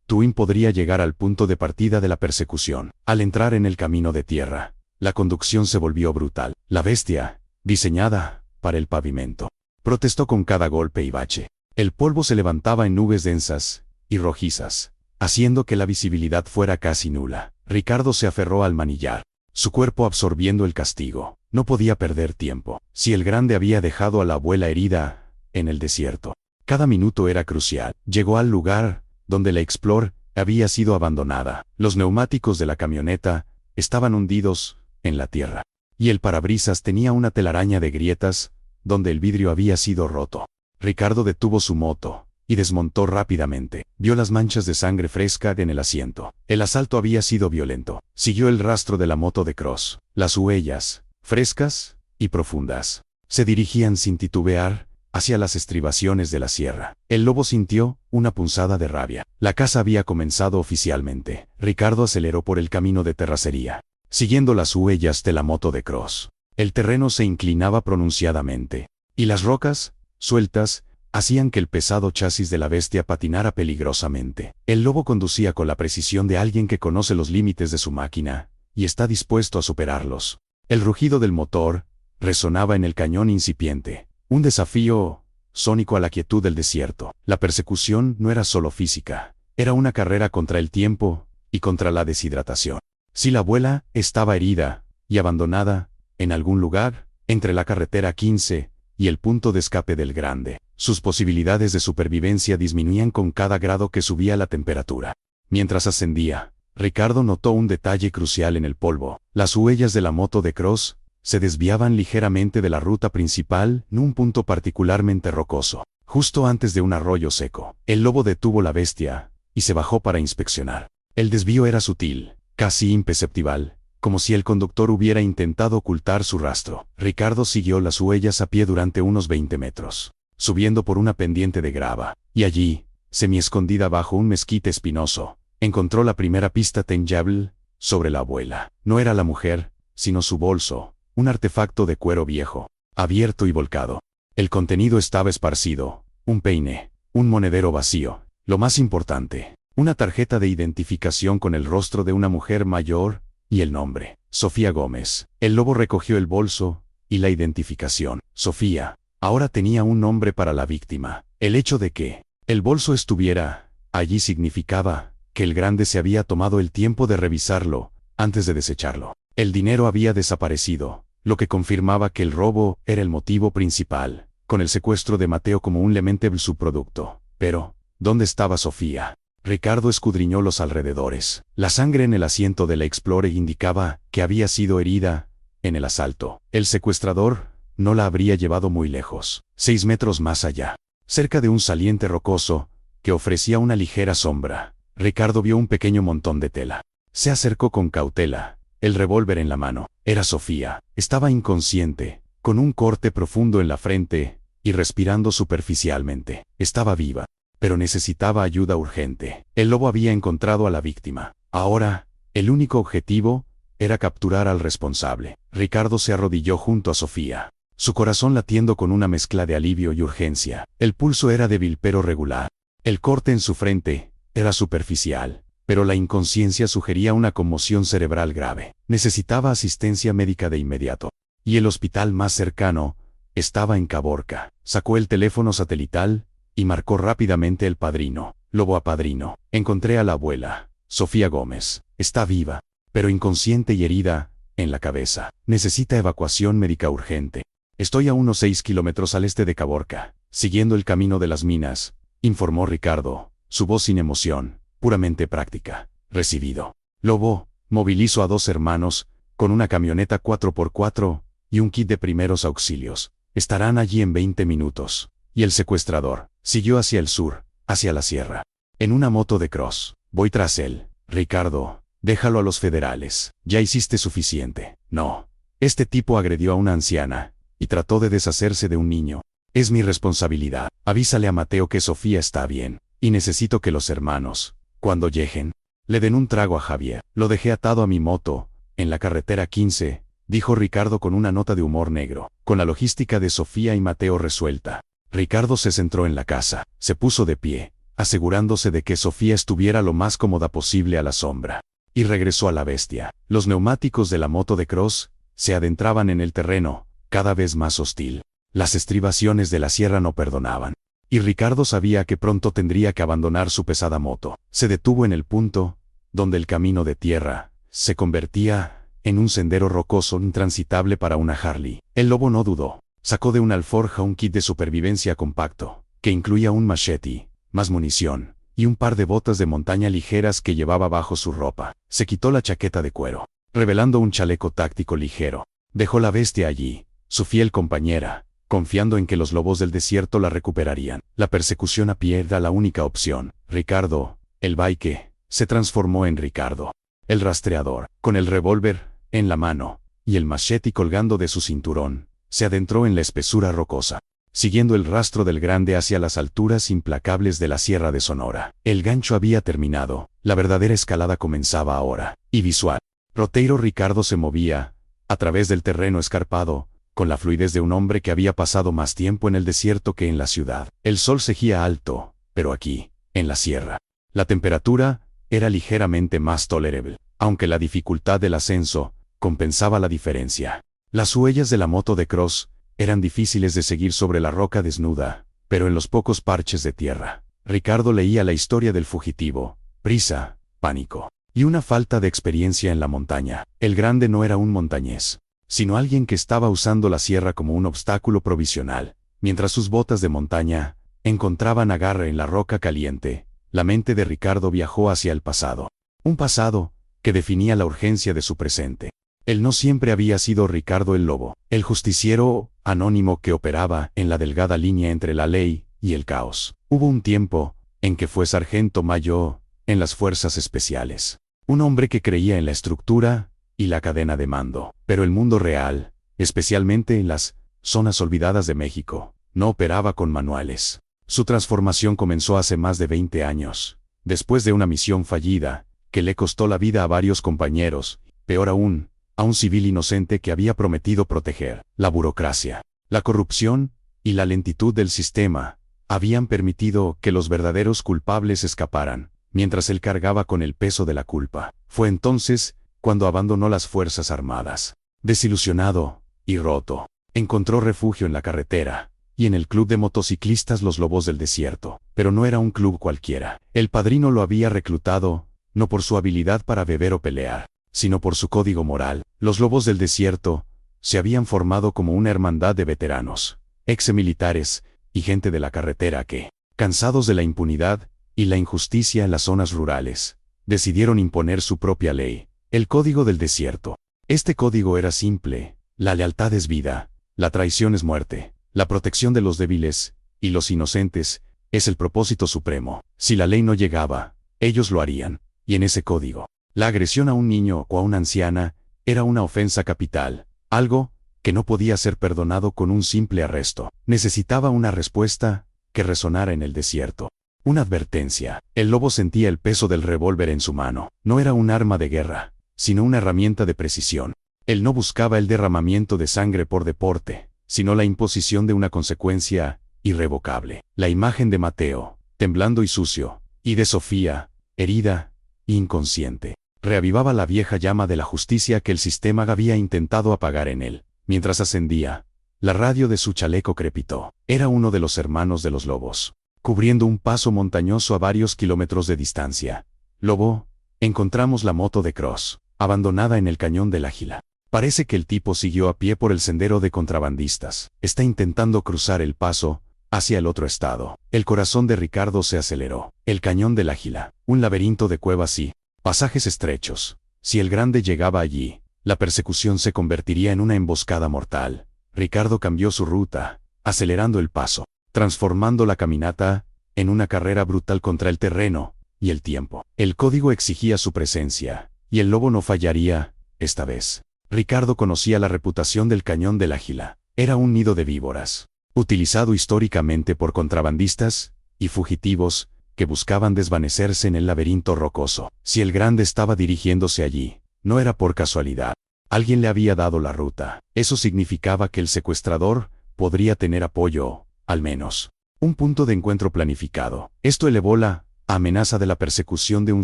Twin podría llegar al punto de partida de la persecución. Al entrar en el camino de tierra, la conducción se volvió brutal. La bestia, diseñada para el pavimento, protestó con cada golpe y bache. El polvo se levantaba en nubes densas y rojizas, haciendo que la visibilidad fuera casi nula. Ricardo se aferró al manillar, su cuerpo absorbiendo el castigo. No podía perder tiempo. Si el grande había dejado a la abuela herida en el desierto, cada minuto era crucial. Llegó al lugar donde la Explorer había sido abandonada. Los neumáticos de la camioneta estaban hundidos en la tierra, y el parabrisas tenía una telaraña de grietas donde el vidrio había sido roto. Ricardo detuvo su moto y desmontó rápidamente. Vio las manchas de sangre fresca en el asiento. El asalto había sido violento. Siguió el rastro de la moto de Cross. Las huellas, frescas y profundas, se dirigían sin titubear hacia las estribaciones de la sierra. El lobo sintió una punzada de rabia. La caza había comenzado oficialmente. Ricardo aceleró por el camino de terracería, siguiendo las huellas de la moto de Cross. El terreno se inclinaba pronunciadamente, y las rocas, sueltas, hacían que el pesado chasis de la bestia patinara peligrosamente. El lobo conducía con la precisión de alguien que conoce los límites de su máquina y está dispuesto a superarlos. El rugido del motor resonaba en el cañón incipiente, un desafío sónico a la quietud del desierto. La persecución no era solo física, era una carrera contra el tiempo y contra la deshidratación. Si la abuela estaba herida y abandonada en algún lugar entre la carretera 15 y el punto de escape del grande, sus posibilidades de supervivencia disminuían con cada grado que subía la temperatura. Mientras ascendía, Ricardo notó un detalle crucial en el polvo. Las huellas de la moto de Cross se desviaban ligeramente de la ruta principal en un punto particularmente rocoso, justo antes de un arroyo seco. El lobo detuvo la bestia y se bajó para inspeccionar. El desvío era sutil, casi imperceptible, como si el conductor hubiera intentado ocultar su rastro. Ricardo siguió las huellas a pie durante unos 20 metros, subiendo por una pendiente de grava, y allí, semi-escondida bajo un mezquite espinoso, encontró la primera pista tangible sobre la abuela. No era la mujer, sino su bolso, un artefacto de cuero viejo, abierto y volcado. El contenido estaba esparcido: un peine, un monedero vacío, lo más importante, una tarjeta de identificación con el rostro de una mujer mayor y el nombre: Sofía Gómez. El lobo recogió el bolso y la identificación. Sofía ahora tenía un nombre para la víctima. El hecho de que el bolso estuviera allí significaba que el grande se había tomado el tiempo de revisarlo antes de desecharlo. El dinero había desaparecido, lo que confirmaba que el robo era el motivo principal, con el secuestro de Mateo como un lamentable subproducto. Pero, ¿dónde estaba Sofía? Ricardo escudriñó los alrededores. La sangre en el asiento de la Explorer indicaba que había sido herida en el asalto. El secuestrador no la habría llevado muy lejos, 6 metros más allá, cerca de un saliente rocoso que ofrecía una ligera sombra. Ricardo vio un pequeño montón de tela. Se acercó con cautela, el revólver en la mano. Era Sofía. Estaba inconsciente, con un corte profundo en la frente y respirando superficialmente. Estaba viva, pero necesitaba ayuda urgente. El lobo había encontrado a la víctima. Ahora, el único objetivo era capturar al responsable. Ricardo se arrodilló junto a Sofía, su corazón latiendo con una mezcla de alivio y urgencia. El pulso era débil pero regular. El corte en su frente era superficial, pero la inconsciencia sugería una conmoción cerebral grave. Necesitaba asistencia médica de inmediato, y el hospital más cercano estaba en Caborca. Sacó el teléfono satelital y marcó rápidamente el padrino. Lobo a padrino. Encontré a la abuela, Sofía Gómez. Está viva. pero inconsciente y herida en la cabeza. Necesita evacuación médica urgente. Estoy a unos 6 kilómetros al este de Caborca, siguiendo el camino de las minas, informó Ricardo, su voz sin emoción, puramente práctica. Recibido. Lobo movilizó a 2 hermanos, con una camioneta 4x4 y un kit de primeros auxilios. Estarán allí en 20 minutos. Y el secuestrador siguió hacia el sur, hacia la sierra. En una moto de cross. Voy tras él. Ricardo, déjalo a los federales. Ya hiciste suficiente. No. Este tipo agredió a una anciana y trató de deshacerse de un niño. Es mi responsabilidad. Avísale a Mateo que Sofía está bien. Y necesito que los hermanos, cuando lleguen, le den un trago a Javier. Lo dejé atado a mi moto, en la carretera 15, dijo Ricardo con una nota de humor negro. Con la logística de Sofía y Mateo resuelta, Ricardo se centró en la casa, se puso de pie, asegurándose de que Sofía estuviera lo más cómoda posible a la sombra, y regresó a la bestia. Los neumáticos de la moto de cross se adentraban en el terreno, cada vez más hostil. Las estribaciones de la sierra no perdonaban, y Ricardo sabía que pronto tendría que abandonar su pesada moto. Se detuvo en el punto donde el camino de tierra se convertía en un sendero rocoso intransitable para una Harley. El lobo no dudó. Sacó de una alforja un kit de supervivencia compacto, que incluía un machete, más munición, y un par de botas de montaña ligeras que llevaba bajo su ropa. Se quitó la chaqueta de cuero, revelando un chaleco táctico ligero. Dejó la bestia allí, su fiel compañera, confiando en que los lobos del desierto la recuperarían. La persecución a pie era la única opción. Ricardo, el bike, se transformó en Ricardo, el rastreador, con el revólver en la mano y el machete colgando de su cinturón. Se adentró en la espesura rocosa, siguiendo el rastro del grande hacia las alturas implacables de la Sierra de Sonora. El gancho había terminado, la verdadera escalada comenzaba ahora, y visual. Roteiro Ricardo se movía, a través del terreno escarpado, con la fluidez de un hombre que había pasado más tiempo en el desierto que en la ciudad. El sol seguía alto, pero aquí, en la sierra, la temperatura era ligeramente más tolerable, aunque la dificultad del ascenso compensaba la diferencia. Las huellas de la moto de cross eran difíciles de seguir sobre la roca desnuda, pero en los pocos parches de tierra, Ricardo leía la historia del fugitivo: prisa, pánico, y una falta de experiencia en la montaña. El grande no era un montañés, sino alguien que estaba usando la sierra como un obstáculo provisional. Mientras sus botas de montaña encontraban agarre en la roca caliente, la mente de Ricardo viajó hacia el pasado. Un pasado que definía la urgencia de su presente. Él no siempre había sido Ricardo el Lobo, el justiciero anónimo que operaba en la delgada línea entre la ley y el caos. Hubo un tiempo en que fue sargento mayor en las fuerzas especiales. Un hombre que creía en la estructura y la cadena de mando. Pero el mundo real, especialmente en las zonas olvidadas de México, no operaba con manuales. Su transformación comenzó hace más de 20 años, después de una misión fallida, que le costó la vida a varios compañeros, peor aún, a un civil inocente que había prometido proteger. La burocracia, la corrupción y la lentitud del sistema habían permitido que los verdaderos culpables escaparan, mientras él cargaba con el peso de la culpa. Fue entonces cuando abandonó las Fuerzas Armadas. Desilusionado y roto, encontró refugio en la carretera y en el club de motociclistas Los Lobos del Desierto. Pero no era un club cualquiera. El padrino lo había reclutado, no por su habilidad para beber o pelear, sino por su código moral. Los Lobos del Desierto se habían formado como una hermandad de veteranos, ex-militares y gente de la carretera que, cansados de la impunidad y la injusticia en las zonas rurales, decidieron imponer su propia ley, el Código del Desierto. Este código era simple: la lealtad es vida, la traición es muerte, la protección de los débiles y los inocentes es el propósito supremo. Si la ley no llegaba, ellos lo harían, y en ese código, la agresión a un niño o a una anciana era una ofensa capital, algo que no podía ser perdonado con un simple arresto. Necesitaba una respuesta que resonara en el desierto. Una advertencia. El lobo sentía el peso del revólver en su mano. No era un arma de guerra, sino una herramienta de precisión. Él no buscaba el derramamiento de sangre por deporte, sino la imposición de una consecuencia irrevocable. La imagen de Mateo, temblando y sucio, y de Sofía, herida e inconsciente, reavivaba la vieja llama de la justicia que el sistema había intentado apagar en él. Mientras ascendía, la radio de su chaleco crepitó. Era uno de los hermanos de los lobos, cubriendo un paso montañoso a varios kilómetros de distancia. Lobo, encontramos la moto de cross. abandonada en el cañón del Águila. Parece que el tipo siguió a pie por el sendero de contrabandistas. Está intentando cruzar el paso hacia el otro estado. El corazón de Ricardo se aceleró. El cañón del Águila, un laberinto de cuevas y pasajes estrechos. Si el grande llegaba allí, la persecución se convertiría en una emboscada mortal. Ricardo cambió su ruta, acelerando el paso, transformando la caminata en una carrera brutal contra el terreno y el tiempo. El código exigía su presencia, y el lobo no fallaría, esta vez. Ricardo conocía la reputación del cañón del Águila. Era un nido de víboras, utilizado históricamente por contrabandistas y fugitivos que buscaban desvanecerse en el laberinto rocoso. Si el grande estaba dirigiéndose allí, no era por casualidad. Alguien le había dado la ruta. Eso significaba que el secuestrador podría tener apoyo, al menos un punto de encuentro planificado. Esto elevó la amenaza de la persecución de un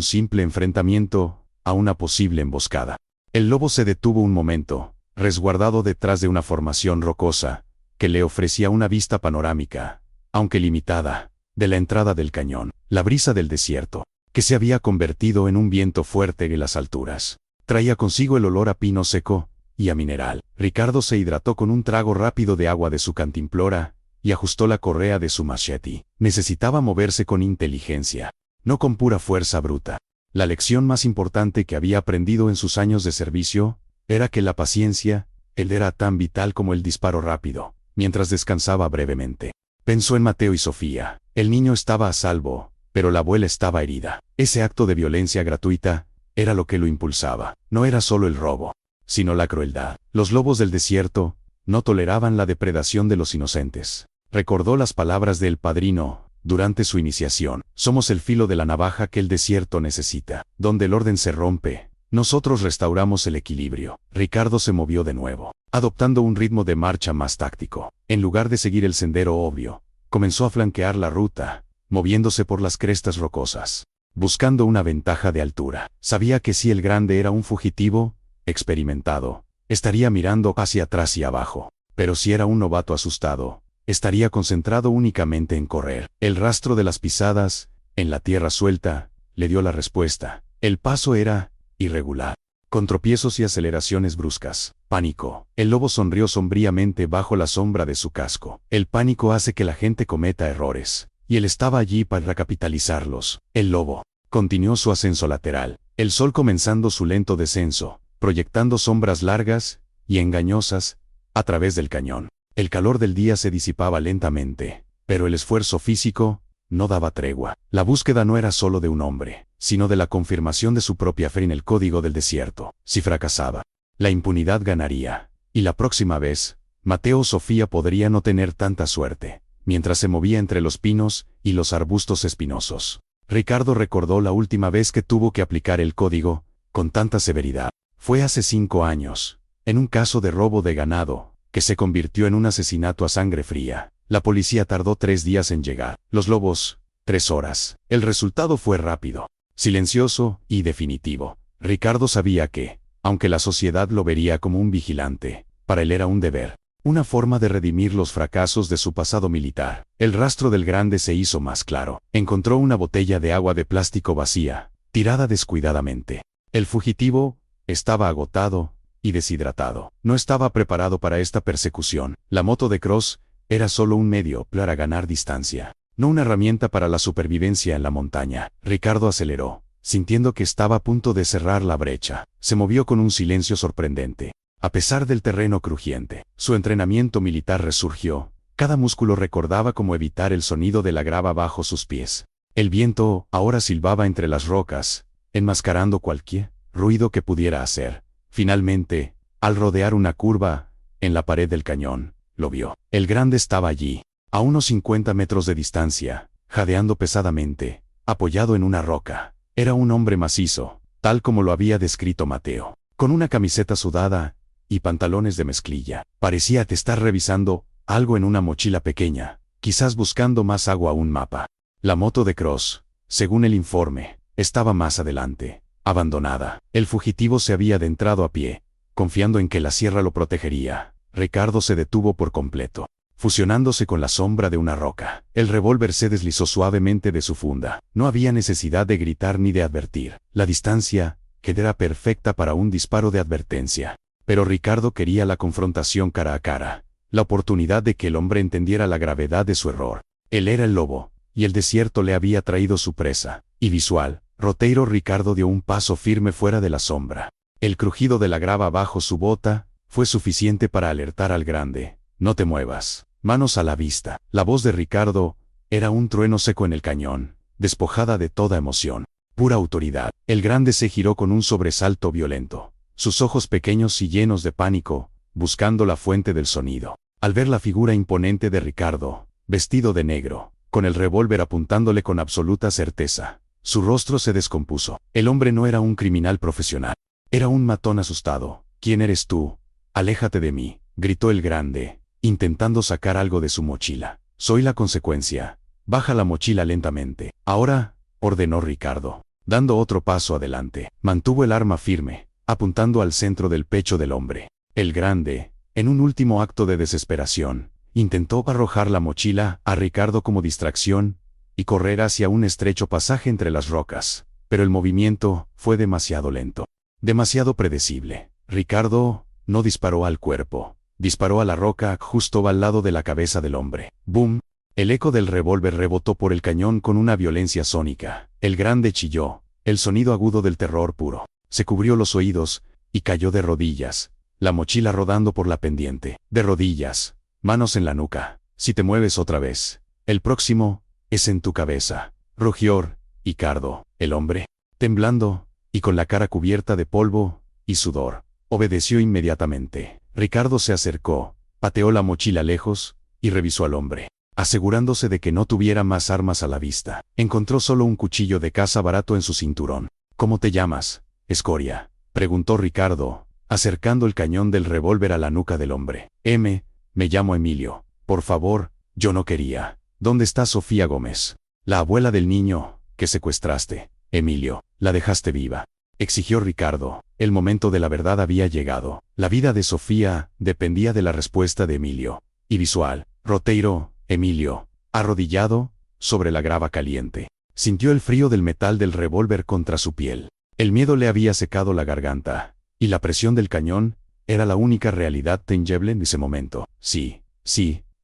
simple enfrentamiento a una posible emboscada. El lobo se detuvo un momento, resguardado detrás de una formación rocosa, que le ofrecía una vista panorámica, aunque limitada, de la entrada del cañón. La brisa del desierto, que se había convertido en un viento fuerte en las alturas, traía consigo el olor a pino seco y a mineral. Ricardo se hidrató con un trago rápido de agua de su cantimplora y ajustó la correa de su machete. Necesitaba moverse con inteligencia, no con pura fuerza bruta. La lección más importante que había aprendido en sus años de servicio era que la paciencia, él era tan vital como el disparo rápido. Mientras descansaba brevemente, pensó en Mateo y Sofía. El niño estaba a salvo, pero la abuela estaba herida. Ese acto de violencia gratuita era lo que lo impulsaba. No era solo el robo, sino la crueldad. Los lobos del desierto no toleraban la depredación de los inocentes. Recordó las palabras del padrino durante su iniciación. Somos el filo de la navaja que el desierto necesita. Donde el orden se rompe, nosotros restauramos el equilibrio. Ricardo se movió de nuevo, adoptando un ritmo de marcha más táctico. En lugar de seguir el sendero obvio, comenzó a flanquear la ruta, moviéndose por las crestas rocosas, buscando una ventaja de altura. Sabía que si el grande era un fugitivo experimentado, estaría mirando hacia atrás y abajo. Pero si era un novato asustado, estaría concentrado únicamente en correr. El rastro de las pisadas en la tierra suelta le dio la respuesta. El paso era irregular, con tropiezos y aceleraciones bruscas. Pánico. El lobo sonrió sombríamente bajo la sombra de su casco. El pánico hace que la gente cometa errores, y él estaba allí para recapitalizarlos. El lobo continuó su ascenso lateral, el sol comenzando su lento descenso, proyectando sombras largas y engañosas a través del cañón. El calor del día se disipaba lentamente, pero el esfuerzo físico no daba tregua. La búsqueda no era solo de un hombre, sino de la confirmación de su propia fe en el código del desierto. Si fracasaba, la impunidad ganaría, y la próxima vez, Mateo o Sofía podría no tener tanta suerte. Mientras se movía entre los pinos y los arbustos espinosos, Ricardo recordó la última vez que tuvo que aplicar el código con tanta severidad. Fue hace 5 años, en un caso de robo de ganado, que se convirtió en un asesinato a sangre fría. La policía tardó 3 días en llegar. Los lobos, 3 horas. El resultado fue rápido, silencioso y definitivo. Ricardo sabía que, aunque la sociedad lo vería como un vigilante, para él era un deber, una forma de redimir los fracasos de su pasado militar. El rastro del grande se hizo más claro. Encontró una botella de agua de plástico vacía, tirada descuidadamente. El fugitivo estaba agotado y deshidratado. No estaba preparado para esta persecución. La moto de Cross era solo un medio para ganar distancia, no una herramienta para la supervivencia en la montaña. Ricardo aceleró, sintiendo que estaba a punto de cerrar la brecha. Se movió con un silencio sorprendente. A pesar del terreno crujiente, su entrenamiento militar resurgió. Cada músculo recordaba cómo evitar el sonido de la grava bajo sus pies. El viento ahora silbaba entre las rocas, enmascarando cualquier ruido que pudiera hacer. Finalmente, al rodear una curva en la pared del cañón, lo vio. El grande estaba allí, a unos 50 metros de distancia, jadeando pesadamente, apoyado en una roca. Era un hombre macizo, tal como lo había descrito Mateo, con una camiseta sudada y pantalones de mezclilla. Parecía estar revisando algo en una mochila pequeña, quizás buscando más agua o un mapa. La moto de Cross, según el informe, estaba más adelante, abandonada. El fugitivo se había adentrado a pie, confiando en que la sierra lo protegería. Ricardo se detuvo por completo, fusionándose con la sombra de una roca. El revólver se deslizó suavemente de su funda. No había necesidad de gritar ni de advertir. La distancia que era perfecta para un disparo de advertencia. Pero Ricardo quería la confrontación cara a cara, la oportunidad de que el hombre entendiera la gravedad de su error. Él era el lobo, y el desierto le había traído su presa. Y visual, roteiro Ricardo dio un paso firme fuera de la sombra. El crujido de la grava bajo su bota fue suficiente para alertar al grande. No te muevas. Manos a la vista. La voz de Ricardo era un trueno seco en el cañón, despojada de toda emoción. Pura autoridad. El grande se giró con un sobresalto violento, sus ojos pequeños y llenos de pánico, buscando la fuente del sonido. Al ver la figura imponente de Ricardo, vestido de negro, con el revólver apuntándole con absoluta certeza, su rostro se descompuso. El hombre no era un criminal profesional. Era un matón asustado. ¿Quién eres tú? Aléjate de mí, gritó el grande, intentando sacar algo de su mochila. Soy la consecuencia. Baja la mochila lentamente. Ahora, ordenó Ricardo, dando otro paso adelante. Mantuvo el arma firme, apuntando al centro del pecho del hombre. El grande, en un último acto de desesperación, intentó arrojar la mochila a Ricardo como distracción y correr hacia un estrecho pasaje entre las rocas, pero el movimiento fue demasiado lento, demasiado predecible. Ricardo no disparó al cuerpo, disparó a la roca justo al lado de la cabeza del hombre. ¡Bum! El eco del revólver rebotó por el cañón con una violencia sónica. El grande chilló, el sonido agudo del terror puro. Se cubrió los oídos y cayó de rodillas, la mochila rodando por la pendiente. De rodillas, manos en la nuca. Si te mueves otra vez, el próximo es en tu cabeza. Rugió Ricardo. El hombre, temblando y con la cara cubierta de polvo y sudor, obedeció inmediatamente. Ricardo se acercó, pateó la mochila lejos y revisó al hombre, asegurándose de que no tuviera más armas a la vista. Encontró solo un cuchillo de caza barato en su cinturón. ¿Cómo te llamas, escoria?, preguntó Ricardo, acercando el cañón del revólver a la nuca del hombre. Me llamo Emilio. Por favor, yo no quería. ¿Dónde está Sofía Gómez? La abuela del niño que secuestraste. Emilio, la dejaste viva, exigió Ricardo. El momento de la verdad había llegado. La vida de Sofía dependía de la respuesta de Emilio. Y visual, roteiro, Emilio, arrodillado, sobre la grava caliente, sintió el frío del metal del revólver contra su piel. El miedo le había secado la garganta, y la presión del cañón era la única realidad tangible en ese momento. Sí,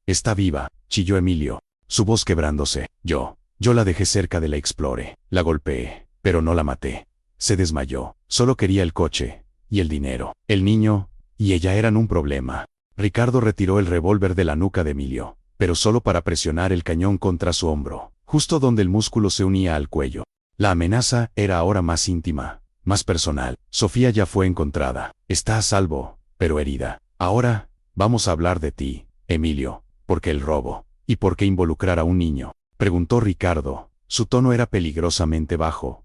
está viva, chilló Emilio, su voz quebrándose. Yo la dejé cerca de la Explorer, la golpeé, pero no la maté. Se desmayó, solo quería el coche y el dinero. El niño y ella eran un problema. Ricardo retiró el revólver de la nuca de Emilio, pero solo para presionar el cañón contra su hombro, justo donde el músculo se unía al cuello. La amenaza era ahora más íntima, más personal. Sofía ya fue encontrada. Está a salvo, pero herida. Ahora, vamos a hablar de ti, Emilio. ¿Por qué el robo? ¿Y por qué involucrar a un niño?, preguntó Ricardo. Su tono era peligrosamente bajo,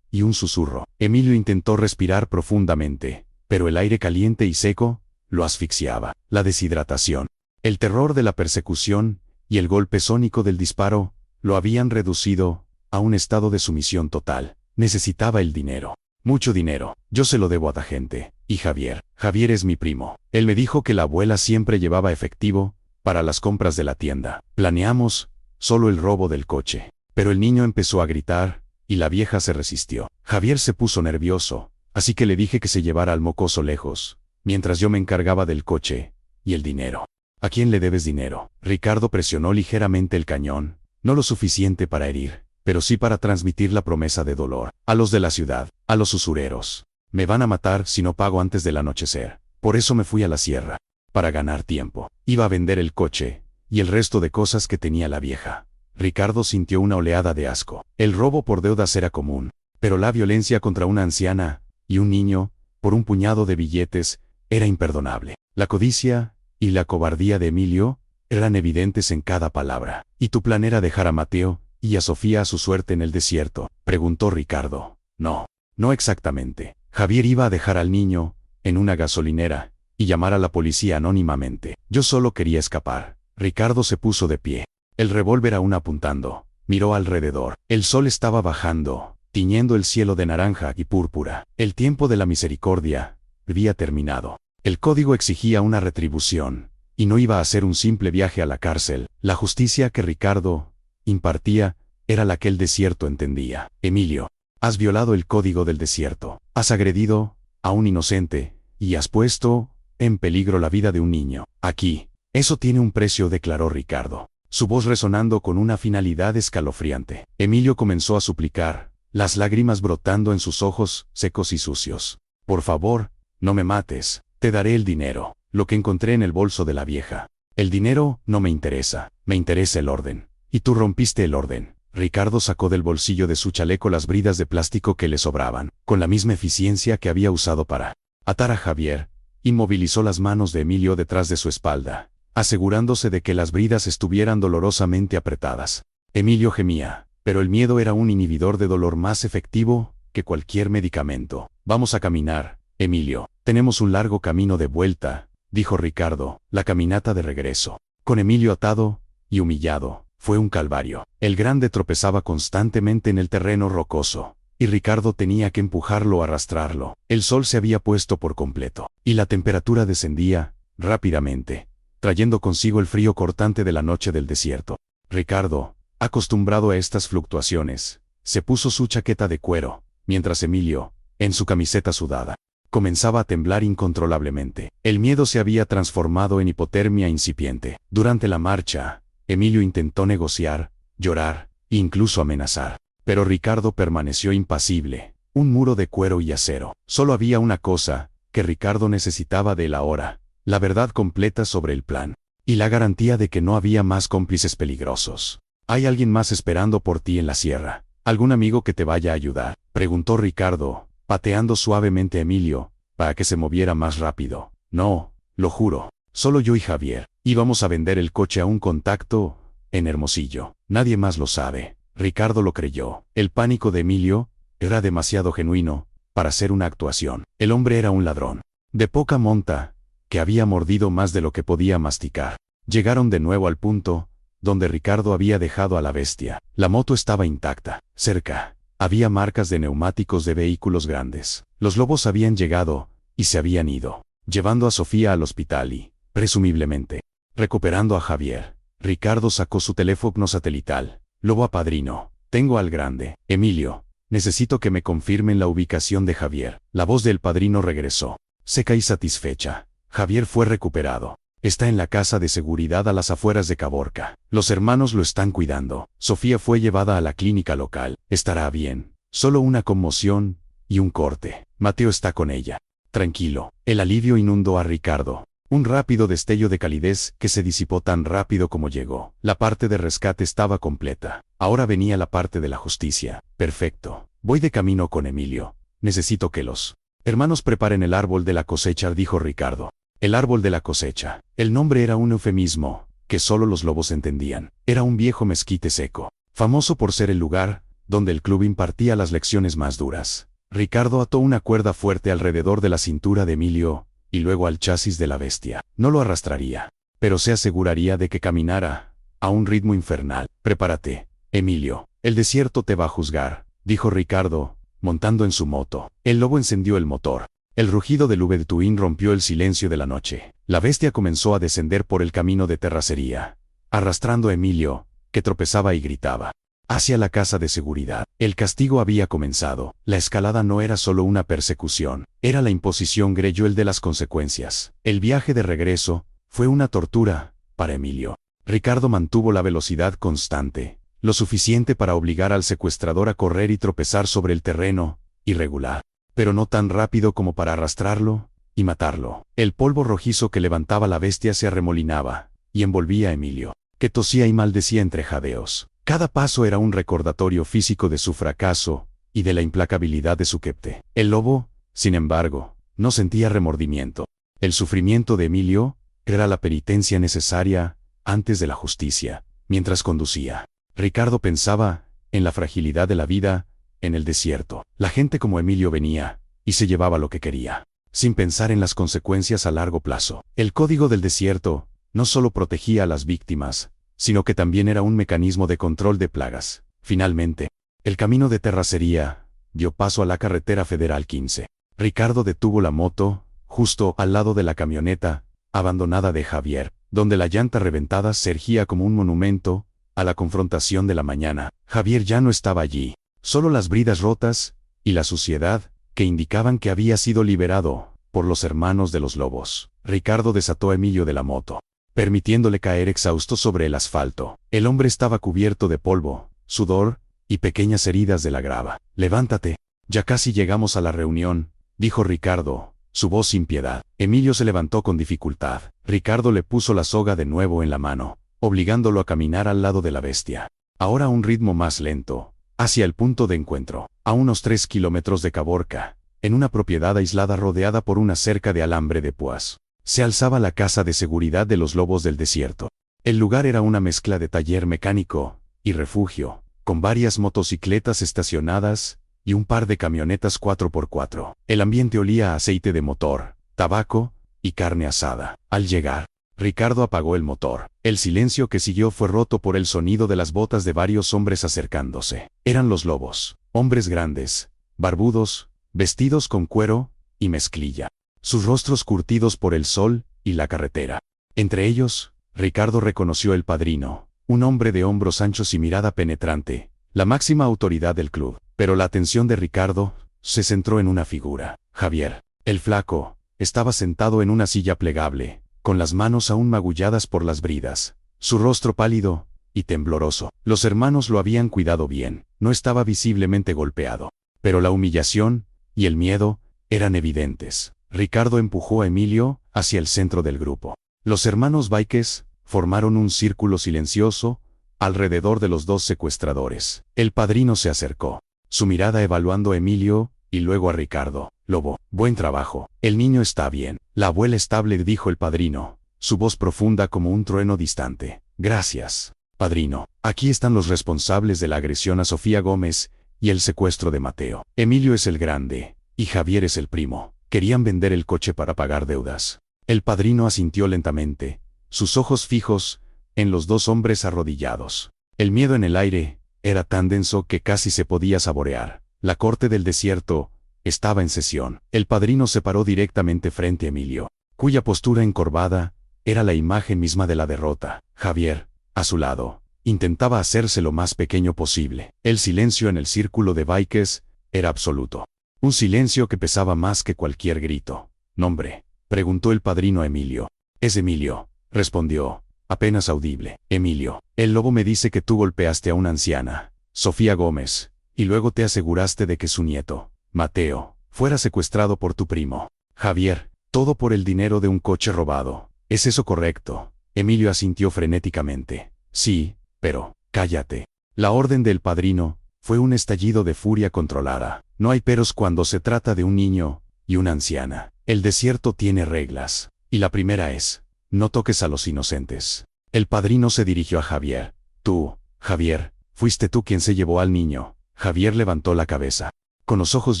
y un susurro. Emilio intentó respirar profundamente, pero el aire caliente y seco lo asfixiaba. La deshidratación, el terror de la persecución y el golpe sónico del disparo lo habían reducido a un estado de sumisión total. Necesitaba el dinero. Mucho dinero. Yo se lo debo a la gente. Y Javier es mi primo. Él me dijo que la abuela siempre llevaba efectivo para las compras de la tienda. Planeamos solo el robo del coche. Pero el niño empezó a gritar y la vieja se resistió. Javier se puso nervioso, así que le dije que se llevara al mocoso lejos, mientras yo me encargaba del coche y el dinero. ¿A quién le debes dinero? Ricardo presionó ligeramente el cañón, no lo suficiente para herir, pero sí para transmitir la promesa de dolor. A los de la ciudad, a los usureros. Me van a matar si no pago antes del anochecer. Por eso me fui a la sierra, para ganar tiempo. Iba a vender el coche y el resto de cosas que tenía la vieja. Ricardo sintió una oleada de asco. El robo por deudas era común, pero la violencia contra una anciana y un niño, por un puñado de billetes, era imperdonable. La codicia y la cobardía de Emilio eran evidentes en cada palabra. ¿Y tu plan era dejar a Mateo y a Sofía a su suerte en el desierto?, preguntó Ricardo. No exactamente. Javier iba a dejar al niño en una gasolinera y llamar a la policía anónimamente. Yo solo quería escapar. Ricardo se puso de pie, el revólver aún apuntando. Miró alrededor. El sol estaba bajando, tiñendo el cielo de naranja y púrpura. El tiempo de la misericordia había terminado. El código exigía una retribución, y no iba a ser un simple viaje a la cárcel. La justicia que Ricardo impartía era la que el desierto entendía. Emilio, Has violado el código del desierto. Has agredido a un inocente y has puesto en peligro la vida de un niño. Aquí. Eso tiene un precio, declaró Ricardo, su voz resonando con una finalidad escalofriante. Emilio comenzó a suplicar, las lágrimas brotando en sus ojos secos y sucios. Por favor, no me mates. Te daré el dinero, lo que encontré en el bolso de la vieja. El dinero no me interesa, me interesa el orden. Y tú rompiste el orden. Ricardo sacó del bolsillo de su chaleco las bridas de plástico que le sobraban, con la misma eficiencia que había usado para atar a Javier. Inmovilizó las manos de Emilio detrás de su espalda, asegurándose de que las bridas estuvieran dolorosamente apretadas. Emilio gemía, pero el miedo era un inhibidor de dolor más efectivo que cualquier medicamento. Vamos a caminar, Emilio. Tenemos un largo camino de vuelta, dijo Ricardo. La caminata de regreso, con Emilio atado y humillado, fue un calvario. El grande tropezaba constantemente en el terreno rocoso, y Ricardo tenía que empujarlo o arrastrarlo. El sol se había puesto por completo, y la temperatura descendía rápidamente, trayendo consigo el frío cortante de la noche del desierto. Ricardo, acostumbrado a estas fluctuaciones, se puso su chaqueta de cuero, mientras Emilio, en su camiseta sudada, comenzaba a temblar incontrolablemente. El miedo se había transformado en hipotermia incipiente. Durante la marcha, Emilio intentó negociar, llorar, e incluso amenazar. Pero Ricardo permaneció impasible, un muro de cuero y acero. Solo había una cosa que Ricardo necesitaba de él ahora, la verdad completa sobre el plan, y la garantía de que no había más cómplices peligrosos. ¿Hay alguien más esperando por ti en la sierra? ¿Algún amigo que te vaya a ayudar?, preguntó Ricardo, pateando suavemente a Emilio, para que se moviera más rápido. No, lo juro, solo yo y Javier. Íbamos a vender el coche a un contacto en Hermosillo. Nadie más lo sabe. Ricardo lo creyó. El pánico de Emilio era demasiado genuino para ser una actuación. El hombre era un ladrón de poca monta, que había mordido más de lo que podía masticar. Llegaron de nuevo al punto donde Ricardo había dejado a la bestia. La moto estaba intacta. Cerca había marcas de neumáticos de vehículos grandes. Los lobos habían llegado y se habían ido, llevando a Sofía al hospital y, presumiblemente, recuperando a Javier. Ricardo sacó su teléfono satelital. Lobo a padrino. Tengo al grande. Emilio, necesito que me confirmen la ubicación de Javier. La voz del padrino regresó, seca y satisfecha. Javier fue recuperado. Está en la casa de seguridad a las afueras de Caborca. Los hermanos lo están cuidando. Sofía fue llevada a la clínica local. Estará bien. Solo una conmoción y un corte. Mateo está con ella. Tranquilo. El alivio inundó a Ricardo. Un rápido destello de calidez que se disipó tan rápido como llegó. La parte de rescate estaba completa. Ahora venía la parte de la justicia. Perfecto. Voy de camino con Emilio. Necesito que los hermanos preparen el árbol de la cosecha, dijo Ricardo. El árbol de la cosecha. El nombre era un eufemismo que solo los lobos entendían. Era un viejo mezquite seco, famoso por ser el lugar donde el club impartía las lecciones más duras. Ricardo ató una cuerda fuerte alrededor de la cintura de Emilio y luego al chasis de la bestia. No lo arrastraría, pero se aseguraría de que caminara a un ritmo infernal. Prepárate, Emilio. El desierto te va a juzgar, dijo Ricardo, montando en su moto. El lobo encendió el motor. El rugido del V-Twin rompió el silencio de la noche. La bestia comenzó a descender por el camino de terracería, arrastrando a Emilio, que tropezaba y gritaba, hacia la casa de seguridad. El castigo había comenzado. La escalada no era solo una persecución, era la imposición gradual de las consecuencias. El viaje de regreso fue una tortura para Emilio. Ricardo mantuvo la velocidad constante, lo suficiente para obligar al secuestrador a correr y tropezar sobre el terreno irregular, pero no tan rápido como para arrastrarlo y matarlo. El polvo rojizo que levantaba la bestia se arremolinaba y envolvía a Emilio, que tosía y maldecía entre jadeos. Cada paso era un recordatorio físico de su fracaso y de la implacabilidad de su quepte. El lobo, sin embargo, no sentía remordimiento. El sufrimiento de Emilio era la penitencia necesaria antes de la justicia. Mientras conducía, Ricardo pensaba en la fragilidad de la vida en el desierto. La gente como Emilio venía y se llevaba lo que quería, sin pensar en las consecuencias a largo plazo. El código del desierto no solo protegía a las víctimas, sino que también era un mecanismo de control de plagas. Finalmente, el camino de terracería dio paso a la carretera federal 15. Ricardo detuvo la moto justo al lado de la camioneta abandonada de Javier, donde la llanta reventada se erguía como un monumento a la confrontación de la mañana. Javier ya no estaba allí. Solo las bridas rotas, y la suciedad, que indicaban que había sido liberado por los hermanos de los lobos. Ricardo desató a Emilio de la moto, permitiéndole caer exhausto sobre el asfalto. El hombre estaba cubierto de polvo, sudor, y pequeñas heridas de la grava. «Levántate. Ya casi llegamos a la reunión», dijo Ricardo, su voz sin piedad. Emilio se levantó con dificultad. Ricardo le puso la soga de nuevo en la mano, obligándolo a caminar al lado de la bestia. Ahora a un ritmo más lento, hacia el punto de encuentro, a unos 3 kilómetros de Caborca, en una propiedad aislada rodeada por una cerca de alambre de púas, se alzaba la casa de seguridad de los lobos del desierto. El lugar era una mezcla de taller mecánico y refugio, con varias motocicletas estacionadas y un par de camionetas 4x4. El ambiente olía a aceite de motor, tabaco y carne asada. Al llegar, Ricardo apagó el motor. El silencio que siguió fue roto por el sonido de las botas de varios hombres acercándose. Eran los lobos, hombres grandes, barbudos, vestidos con cuero y mezclilla, sus rostros curtidos por el sol y la carretera. Entre ellos, Ricardo reconoció el padrino, un hombre de hombros anchos y mirada penetrante, la máxima autoridad del club. Pero la atención de Ricardo se centró en una figura. Javier, el flaco, estaba sentado en una silla plegable, con las manos aún magulladas por las bridas, su rostro pálido y tembloroso. Los hermanos lo habían cuidado bien, no estaba visiblemente golpeado, pero la humillación y el miedo eran evidentes. Ricardo empujó a Emilio hacia el centro del grupo. Los hermanos Víquez formaron un círculo silencioso alrededor de los dos secuestradores. El padrino se acercó, su mirada evaluando a Emilio y luego a Ricardo. «Lobo, buen trabajo. El niño está bien. La abuela estable», dijo el padrino, su voz profunda como un trueno distante. «Gracias, padrino. Aquí están los responsables de la agresión a Sofía Gómez y el secuestro de Mateo. Emilio es el grande, y Javier es el primo. Querían vender el coche para pagar deudas». El padrino asintió lentamente, sus ojos fijos en los dos hombres arrodillados. El miedo en el aire era tan denso que casi se podía saborear. La corte del desierto estaba en sesión. El padrino se paró directamente frente a Emilio, cuya postura encorvada era la imagen misma de la derrota. Javier, a su lado, intentaba hacerse lo más pequeño posible. El silencio en el círculo de Víquez era absoluto. Un silencio que pesaba más que cualquier grito. «¿Nombre?», preguntó el padrino a Emilio. «Es Emilio», respondió, apenas audible. «Emilio, el lobo me dice que tú golpeaste a una anciana, Sofía Gómez, y luego te aseguraste de que su nieto, Mateo, fuera secuestrado por tu primo, Javier, todo por el dinero de un coche robado. ¿Es eso correcto?». Emilio asintió frenéticamente. «Sí, pero, cállate». La orden del padrino fue un estallido de furia controlada. No hay peros cuando se trata de un niño y una anciana. El desierto tiene reglas, y la primera es: no toques a los inocentes. El padrino se dirigió a Javier. «Tú, Javier, fuiste tú quien se llevó al niño». Javier levantó la cabeza, con los ojos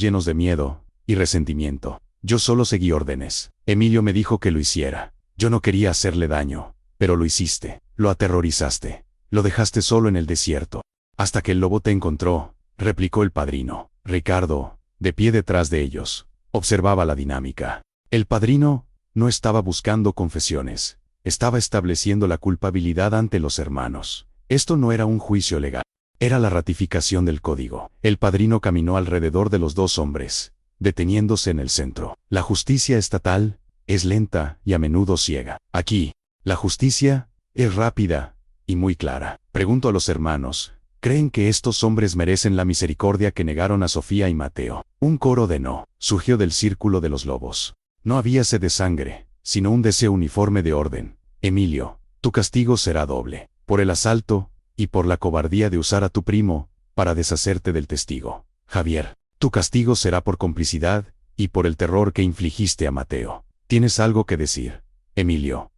llenos de miedo y resentimiento. «Yo solo seguí órdenes. Emilio me dijo que lo hiciera. Yo no quería hacerle daño, pero lo hiciste. Lo aterrorizaste. Lo dejaste solo en el desierto, hasta que el lobo te encontró», replicó el padrino. Ricardo, de pie detrás de ellos, observaba la dinámica. El padrino no estaba buscando confesiones, estaba estableciendo la culpabilidad ante los hermanos. Esto no era un juicio legal, era la ratificación del código. El padrino caminó alrededor de los dos hombres, deteniéndose en el centro. «La justicia estatal es lenta y a menudo ciega. Aquí, la justicia es rápida y muy clara. Pregunto a los hermanos, ¿creen que estos hombres merecen la misericordia que negaron a Sofía y Mateo?» Un coro de no surgió del círculo de los lobos. No había sed de sangre, sino un deseo uniforme de orden. «Emilio, tu castigo será doble, por el asalto y por la cobardía de usar a tu primo para deshacerte del testigo. Javier, tu castigo será por complicidad y por el terror que infligiste a Mateo. ¿Tienes algo que decir?». Emilio,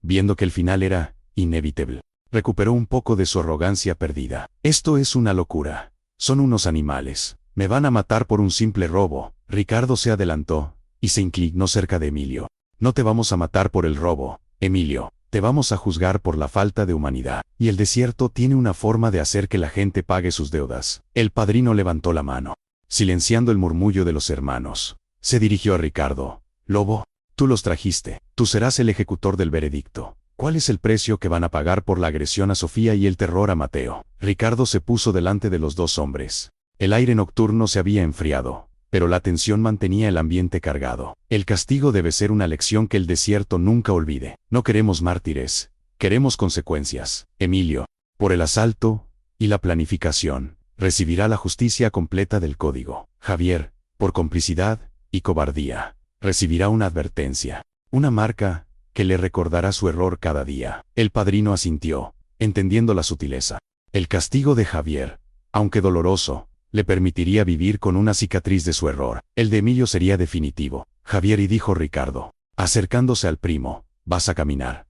viendo que el final era inevitable, recuperó un poco de su arrogancia perdida. «Esto es una locura. Son unos animales. Me van a matar por un simple robo». Ricardo se adelantó y se inclinó cerca de Emilio. «No te vamos a matar por el robo, Emilio. Te vamos a juzgar por la falta de humanidad. Y el desierto tiene una forma de hacer que la gente pague sus deudas». El padrino levantó la mano, silenciando el murmullo de los hermanos. Se dirigió a Ricardo. «Lobo, tú los trajiste. Tú serás el ejecutor del veredicto. ¿Cuál es el precio que van a pagar por la agresión a Sofía y el terror a Mateo? Ricardo se puso delante de los dos hombres. El aire nocturno se había enfriado, pero la tensión mantenía el ambiente cargado. El castigo debe ser una lección que el desierto nunca olvide. No queremos mártires, queremos consecuencias. Emilio, por el asalto y la planificación, recibirá la justicia completa del código. Javier, por complicidad y cobardía, recibirá una advertencia, una marca que le recordará su error cada día. El padrino asintió, entendiendo la sutileza. El castigo de Javier, aunque doloroso, le permitiría vivir con una cicatriz de su error. El de Emilio sería definitivo. Javier, y dijo Ricardo, acercándose al primo, vas a caminar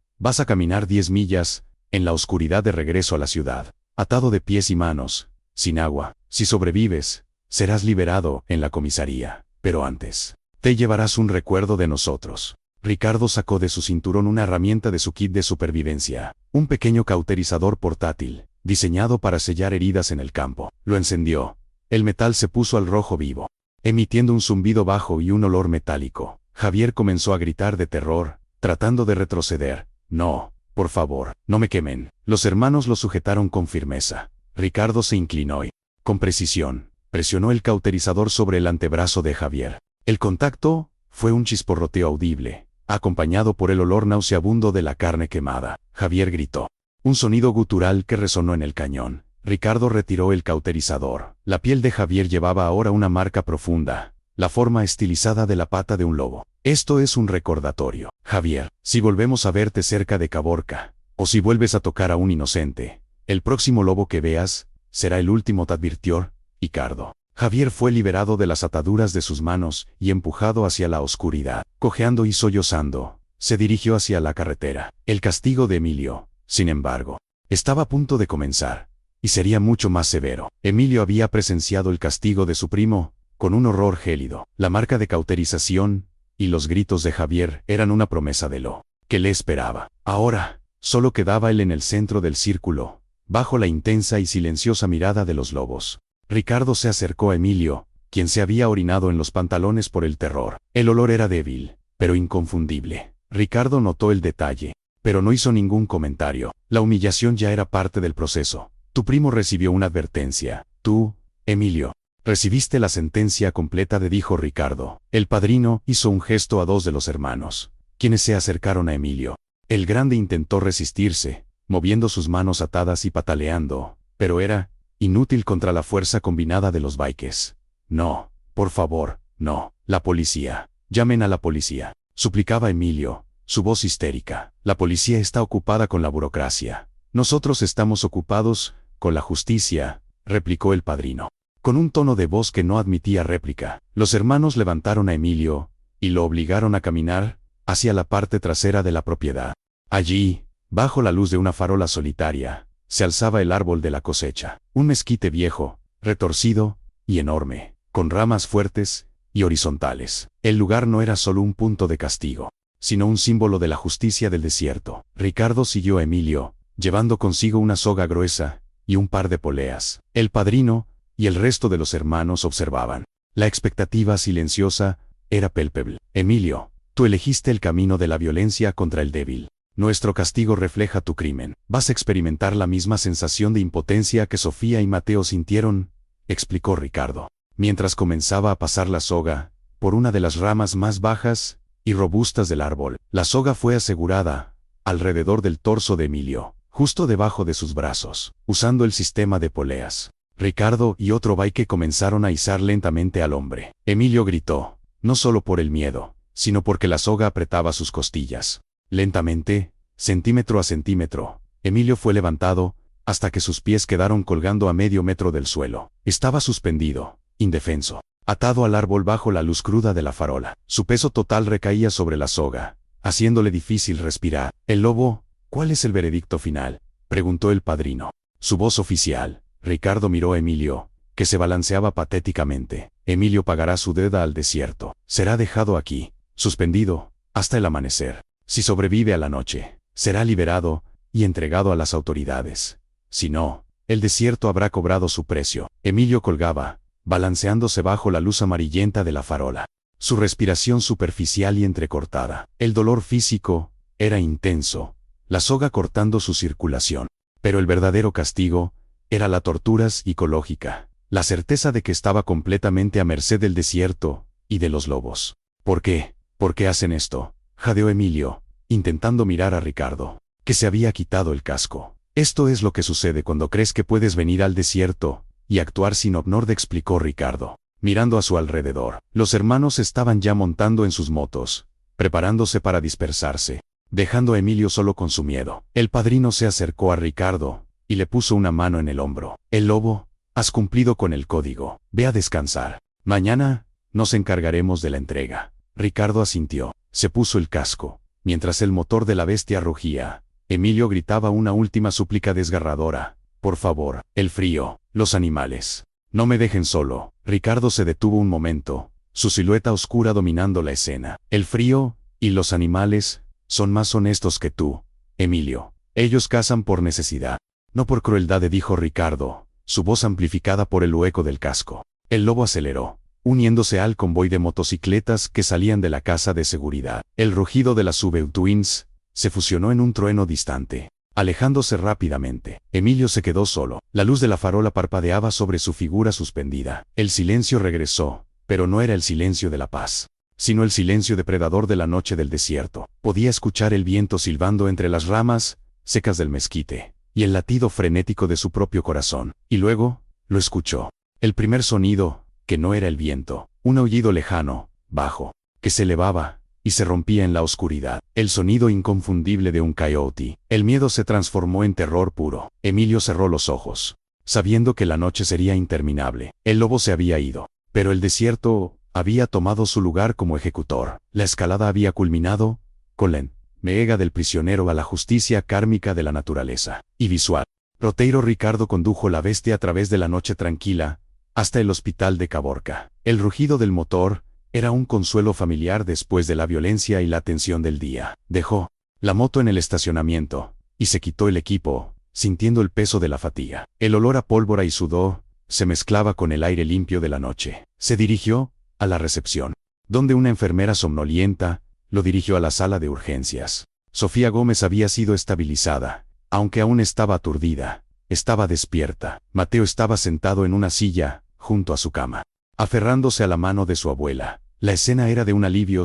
10 millas, en la oscuridad de regreso a la ciudad, atado de pies y manos, sin agua. Si sobrevives, serás liberado en la comisaría, pero antes, te llevarás un recuerdo de nosotros. Ricardo sacó de su cinturón una herramienta de su kit de supervivencia, un pequeño cauterizador portátil, diseñado para sellar heridas en el campo. Lo encendió. El metal se puso al rojo vivo, emitiendo un zumbido bajo y un olor metálico. Javier comenzó a gritar de terror, tratando de retroceder. No, por favor, no me quemen. Los hermanos lo sujetaron con firmeza. Ricardo se inclinó y, con precisión, presionó el cauterizador sobre el antebrazo de Javier. El contacto fue un chisporroteo audible, acompañado por el olor nauseabundo de la carne quemada. Javier gritó. Un sonido gutural que resonó en el cañón. Ricardo retiró el cauterizador. La piel de Javier llevaba ahora una marca profunda, la forma estilizada de la pata de un lobo. Esto es un recordatorio. Javier, si volvemos a verte cerca de Caborca, o si vuelves a tocar a un inocente, el próximo lobo que veas será el último, te advirtió Ricardo. Javier fue liberado de las ataduras de sus manos y empujado hacia la oscuridad. Cojeando y sollozando, se dirigió hacia la carretera. El castigo de Emilio, sin embargo, estaba a punto de comenzar, y sería mucho más severo. Emilio había presenciado el castigo de su primo, con un horror gélido. La marca de cauterización y los gritos de Javier eran una promesa de lo que le esperaba. Ahora, solo quedaba él en el centro del círculo, bajo la intensa y silenciosa mirada de los lobos. Ricardo se acercó a Emilio, quien se había orinado en los pantalones por el terror. El olor era débil, pero inconfundible. Ricardo notó el detalle, pero no hizo ningún comentario. La humillación ya era parte del proceso. Tu primo recibió una advertencia. Tú, Emilio, recibiste la sentencia completa, dijo Ricardo. El padrino hizo un gesto a dos de los hermanos, quienes se acercaron a Emilio. El grande intentó resistirse, moviendo sus manos atadas y pataleando, pero era inútil contra la fuerza combinada de los bikes. No, por favor, no. La policía. Llamen a la policía, suplicaba Emilio, su voz histérica. La policía está ocupada con la burocracia. Nosotros estamos ocupados con la justicia, replicó el padrino, con un tono de voz que no admitía réplica. Los hermanos levantaron a Emilio y lo obligaron a caminar hacia la parte trasera de la propiedad. Allí, bajo la luz de una farola solitaria, se alzaba el árbol de la cosecha, un mezquite viejo, retorcido y enorme, con ramas fuertes y horizontales. El lugar no era solo un punto de castigo, sino un símbolo de la justicia del desierto. Ricardo siguió a Emilio, llevando consigo una soga gruesa y un par de poleas. El padrino y el resto de los hermanos observaban. La expectativa silenciosa era palpable. Emilio, tú elegiste el camino de la violencia contra el débil. Nuestro castigo refleja tu crimen. Vas a experimentar la misma sensación de impotencia que Sofía y Mateo sintieron, explicó Ricardo, mientras comenzaba a pasar la soga por una de las ramas más bajas y robustas del árbol. La soga fue asegurada alrededor del torso de Emilio, justo debajo de sus brazos, usando el sistema de poleas. Ricardo y otro bike comenzaron a izar lentamente al hombre. Emilio gritó, no solo por el miedo, sino porque la soga apretaba sus costillas. Lentamente, centímetro a centímetro, Emilio fue levantado, hasta que sus pies quedaron colgando a medio metro del suelo. Estaba suspendido, indefenso, atado al árbol bajo la luz cruda de la farola. Su peso total recaía sobre la soga, haciéndole difícil respirar. El lobo, ¿cuál es el veredicto final?, preguntó el padrino. Su voz oficial. Ricardo miró a Emilio, que se balanceaba patéticamente. Emilio pagará su deuda al desierto. Será dejado aquí, suspendido, hasta el amanecer. Si sobrevive a la noche, será liberado y entregado a las autoridades. Si no, el desierto habrá cobrado su precio. Emilio colgaba, balanceándose bajo la luz amarillenta de la farola. Su respiración superficial y entrecortada. El dolor físico era intenso, la soga cortando su circulación. Pero el verdadero castigo era la tortura psicológica, la certeza de que estaba completamente a merced del desierto y de los lobos. ¿Por qué? ¿Por qué hacen esto?, jadeó Emilio, intentando mirar a Ricardo, que se había quitado el casco. Esto es lo que sucede cuando crees que puedes venir al desierto y actuar sin honor, explicó Ricardo, mirando a su alrededor. Los hermanos estaban ya montando en sus motos, preparándose para dispersarse, dejando a Emilio solo con su miedo. El padrino se acercó a Ricardo y le puso una mano en el hombro. El lobo, has cumplido con el código, ve a descansar. Mañana nos encargaremos de la entrega. Ricardo asintió, se puso el casco. Mientras el motor de la bestia rugía, Emilio gritaba una última súplica desgarradora. Por favor, el frío, los animales. No me dejen solo. Ricardo se detuvo un momento, su silueta oscura dominando la escena. El frío y los animales son más honestos que tú, Emilio. Ellos cazan por necesidad, no por crueldad, dijo Ricardo, su voz amplificada por el hueco del casco. El lobo aceleró, uniéndose al convoy de motocicletas que salían de la casa de seguridad. El rugido de las Sub-Twins se fusionó en un trueno distante, alejándose rápidamente. Emilio se quedó solo. La luz de la farola parpadeaba sobre su figura suspendida. El silencio regresó, pero no era el silencio de la paz, sino el silencio depredador de la noche del desierto. Podía escuchar el viento silbando entre las ramas secas del mezquite, y el latido frenético de su propio corazón. Y luego, lo escuchó. El primer sonido, que no era el viento, un aullido lejano, bajo, que se elevaba y se rompía en la oscuridad. El sonido inconfundible de un coyote. El miedo se transformó en terror puro. Emilio cerró los ojos, sabiendo que la noche sería interminable. El lobo se había ido, pero el desierto había tomado su lugar como ejecutor. La escalada había culminado con la entrega del prisionero a la justicia kármica de la naturaleza. Y visual. Roteiro Ricardo condujo la bestia a través de la noche tranquila hasta el hospital de Caborca. El rugido del motor era un consuelo familiar después de la violencia y la tensión del día. Dejó la moto en el estacionamiento y se quitó el equipo, sintiendo el peso de la fatiga. El olor a pólvora y sudor se mezclaba con el aire limpio de la noche. Se dirigió a la recepción, donde una enfermera somnolienta lo dirigió a la sala de urgencias. Sofía Gómez había sido estabilizada, aunque aún estaba aturdida. Estaba despierta. Mateo estaba sentado en una silla, junto a su cama, aferrándose a la mano de su abuela. La escena era de un alivio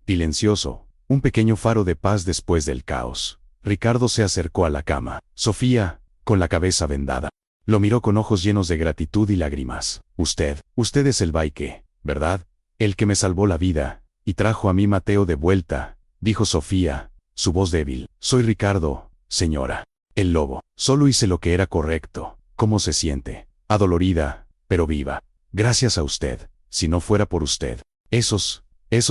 silencioso, un pequeño faro de paz después del caos. Ricardo se acercó a la cama. Sofía, con la cabeza vendada, lo miró con ojos llenos de gratitud y lágrimas. Usted es el Baike, ¿verdad? El que me salvó la vida y trajo a mi Mateo de vuelta, dijo Sofía, su voz débil. Soy Ricardo, señora. El lobo. Solo hice lo que era correcto. ¿Cómo se siente? Adolorida, pero viva. Gracias a usted. Si no fuera por usted, esos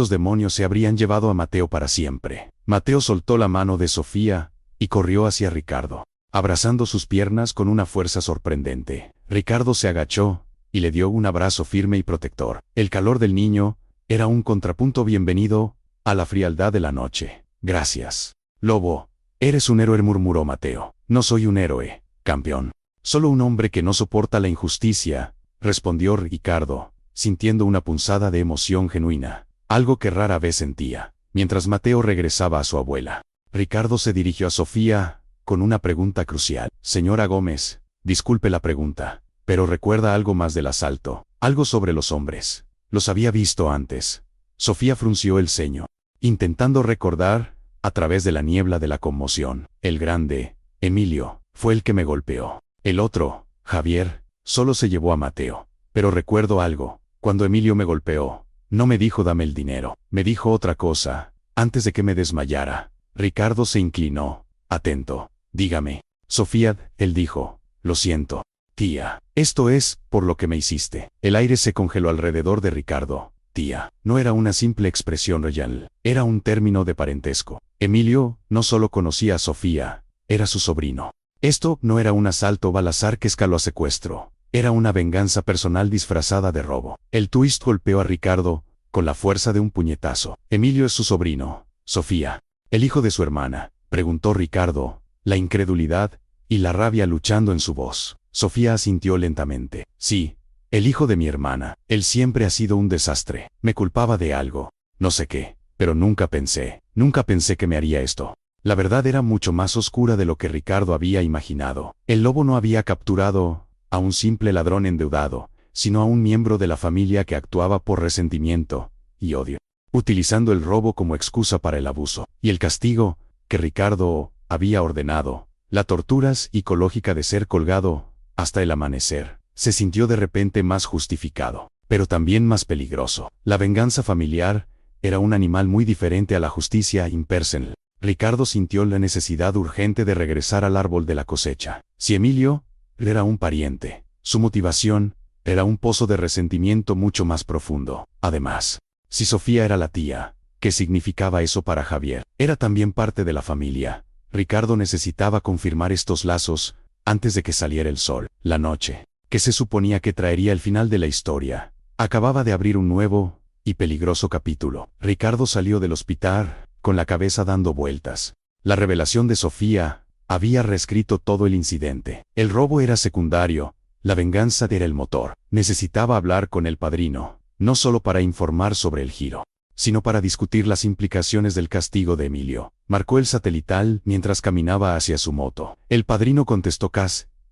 demonios se habrían llevado a Mateo para siempre. Mateo soltó la mano de Sofía y corrió hacia Ricardo, abrazando sus piernas con una fuerza sorprendente. Ricardo se agachó y le dio un abrazo firme y protector. El calor del niño era un contrapunto bienvenido a la frialdad de la noche. Gracias, lobo. Eres un héroe, murmuró Mateo. No soy un héroe, campeón. Solo un hombre que no soporta la injusticia, respondió Ricardo, sintiendo una punzada de emoción genuina, algo que rara vez sentía. Mientras Mateo regresaba a su abuela, Ricardo se dirigió a Sofía con una pregunta crucial. Señora Gómez, disculpe la pregunta, pero ¿recuerda algo más del asalto? Algo sobre los hombres. ¿Los había visto antes? Sofía frunció el ceño, intentando recordar, a través de la niebla de la conmoción. El grande, Emilio, fue el que me golpeó. El otro, Javier, solo se llevó a Mateo. Pero recuerdo algo. Cuando Emilio me golpeó, no me dijo dame el dinero. Me dijo otra cosa, antes de que me desmayara. Ricardo se inclinó, atento. Dígame. Sofía, él dijo. Lo siento, tía. Esto es, por lo que me hiciste. El aire se congeló alrededor de Ricardo. Tía, no era una simple expresión real, era un término de parentesco. Emilio no solo conocía a Sofía, era su sobrino. Esto no era un asalto balazar que escaló a secuestro, era una venganza personal disfrazada de robo. El twist golpeó a Ricardo con la fuerza de un puñetazo. Emilio es su sobrino, Sofía. ¿El hijo de su hermana?, preguntó Ricardo, la incredulidad y la rabia luchando en su voz. Sofía asintió lentamente. Sí, el hijo de mi hermana. Él siempre ha sido un desastre. Me culpaba de algo, no sé qué, pero nunca pensé que me haría esto. La verdad era mucho más oscura de lo que Ricardo había imaginado. El lobo no había capturado a un simple ladrón endeudado, sino a un miembro de la familia que actuaba por resentimiento y odio, utilizando el robo como excusa para el abuso. Y el castigo que Ricardo había ordenado, la tortura psicológica de ser colgado hasta el amanecer, se sintió de repente más justificado, pero también más peligroso. La venganza familiar era un animal muy diferente a la justicia impersonal. Ricardo sintió la necesidad urgente de regresar al árbol de la cosecha. Si Emilio era un pariente, su motivación era un pozo de resentimiento mucho más profundo. Además, si Sofía era la tía, ¿qué significaba eso para Javier? Era también parte de la familia. Ricardo necesitaba confirmar estos lazos antes de que saliera el sol. La noche, que se suponía que traería el final de la historia, acababa de abrir un nuevo y peligroso capítulo. Ricardo salió del hospital con la cabeza dando vueltas. La revelación de Sofía había reescrito todo el incidente. El robo era secundario, la venganza era el motor. Necesitaba hablar con el padrino, no solo para informar sobre el giro, sino para discutir las implicaciones del castigo de Emilio. Marcó el satelital mientras caminaba hacia su moto. El padrino contestó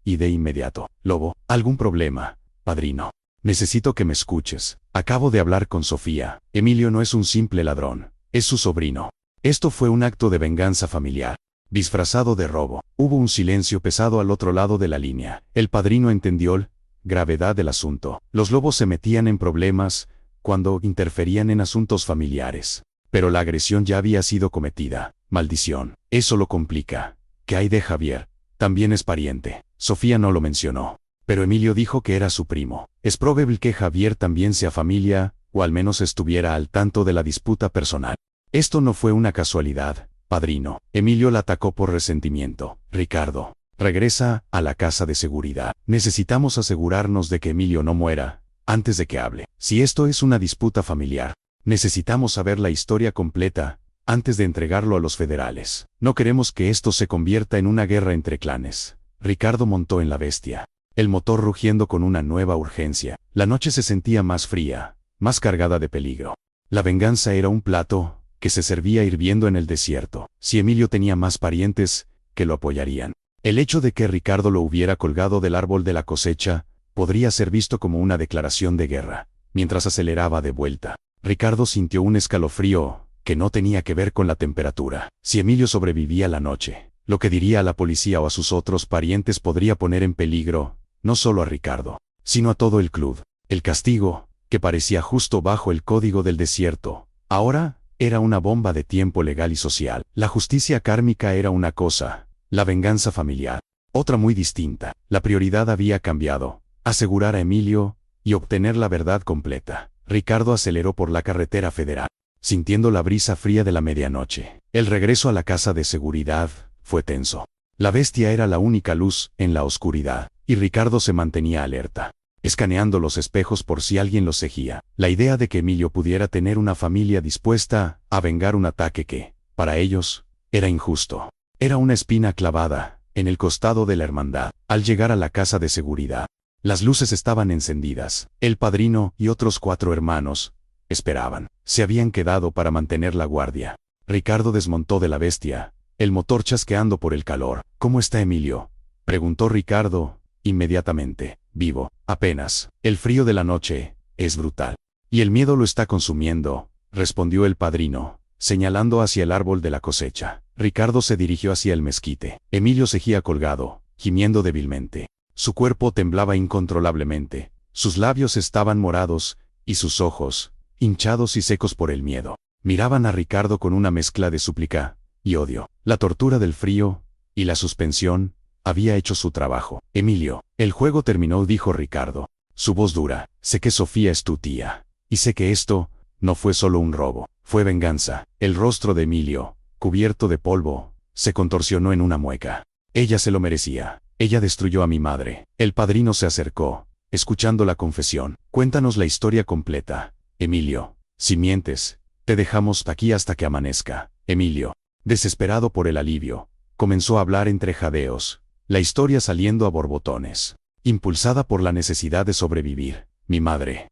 y de inmediato. Lobo, ¿algún problema, padrino? Necesito que me escuches. Acabo de hablar con Sofía. Emilio no es un simple ladrón, es su sobrino. Esto fue un acto de venganza familiar, disfrazado de robo. Hubo un silencio pesado al otro lado de la línea. El padrino entendió la gravedad del asunto. Los lobos se metían en problemas cuando interferían en asuntos familiares. Pero la agresión ya había sido cometida. Maldición. Eso lo complica. ¿Qué hay de Javier? También es pariente. Sofía no lo mencionó, pero Emilio dijo que era su primo. Es probable que Javier también sea familia, o al menos estuviera al tanto de la disputa personal. Esto no fue una casualidad, padrino. Emilio la atacó por resentimiento. Ricardo, regresa a la casa de seguridad. Necesitamos asegurarnos de que Emilio no muera antes de que hable. Si esto es una disputa familiar, necesitamos saber la historia completa antes de entregarlo a los federales. No queremos que esto se convierta en una guerra entre clanes. Ricardo montó en la bestia, el motor rugiendo con una nueva urgencia. La noche se sentía más fría, más cargada de peligro. La venganza era un plato que se servía hirviendo en el desierto. Si Emilio tenía más parientes que lo apoyarían, el hecho de que Ricardo lo hubiera colgado del árbol de la cosecha podría ser visto como una declaración de guerra. Mientras aceleraba de vuelta, Ricardo sintió un escalofrío que no tenía que ver con la temperatura. Si Emilio sobrevivía la noche, lo que diría a la policía o a sus otros parientes podría poner en peligro no solo a Ricardo, sino a todo el club. El castigo, que parecía justo bajo el código del desierto, ahora era una bomba de tiempo legal y social. La justicia kármica era una cosa, la venganza familiar, otra muy distinta. La prioridad había cambiado: asegurar a Emilio y obtener la verdad completa. Ricardo aceleró por la carretera federal, sintiendo la brisa fría de la medianoche. El regreso a la casa de seguridad fue tenso. La bestia era la única luz en la oscuridad, y Ricardo se mantenía alerta, escaneando los espejos por si alguien los seguía. La idea de que Emilio pudiera tener una familia dispuesta a vengar un ataque que, para ellos, era injusto, era una espina clavada en el costado de la hermandad. Al llegar a la casa de seguridad, las luces estaban encendidas. El padrino y otros 4 hermanos esperaban. Se habían quedado para mantener la guardia. Ricardo desmontó de la bestia, el motor chasqueando por el calor. ¿Cómo está Emilio?, preguntó Ricardo inmediatamente. Vivo, apenas. El frío de la noche es brutal, y el miedo lo está consumiendo, respondió el padrino, señalando hacia el árbol de la cosecha. Ricardo se dirigió hacia el mezquite. Emilio seguía colgado, gimiendo débilmente. Su cuerpo temblaba incontrolablemente, sus labios estaban morados, y sus ojos, hinchados y secos por el miedo, miraban a Ricardo con una mezcla de súplica y odio. La tortura del frío y la suspensión había hecho su trabajo. Emilio, el juego terminó, dijo Ricardo, su voz dura. Sé que Sofía es tu tía, y sé que esto no fue solo un robo, fue venganza. El rostro de Emilio, cubierto de polvo, se contorsionó en una mueca. Ella se lo merecía. Ella destruyó a mi madre. El padrino se acercó, escuchando la confesión. Cuéntanos la historia completa, Emilio. Si mientes, te dejamos aquí hasta que amanezca. Emilio, desesperado por el alivio, comenzó a hablar entre jadeos, la historia saliendo a borbotones, impulsada por la necesidad de sobrevivir. Mi madre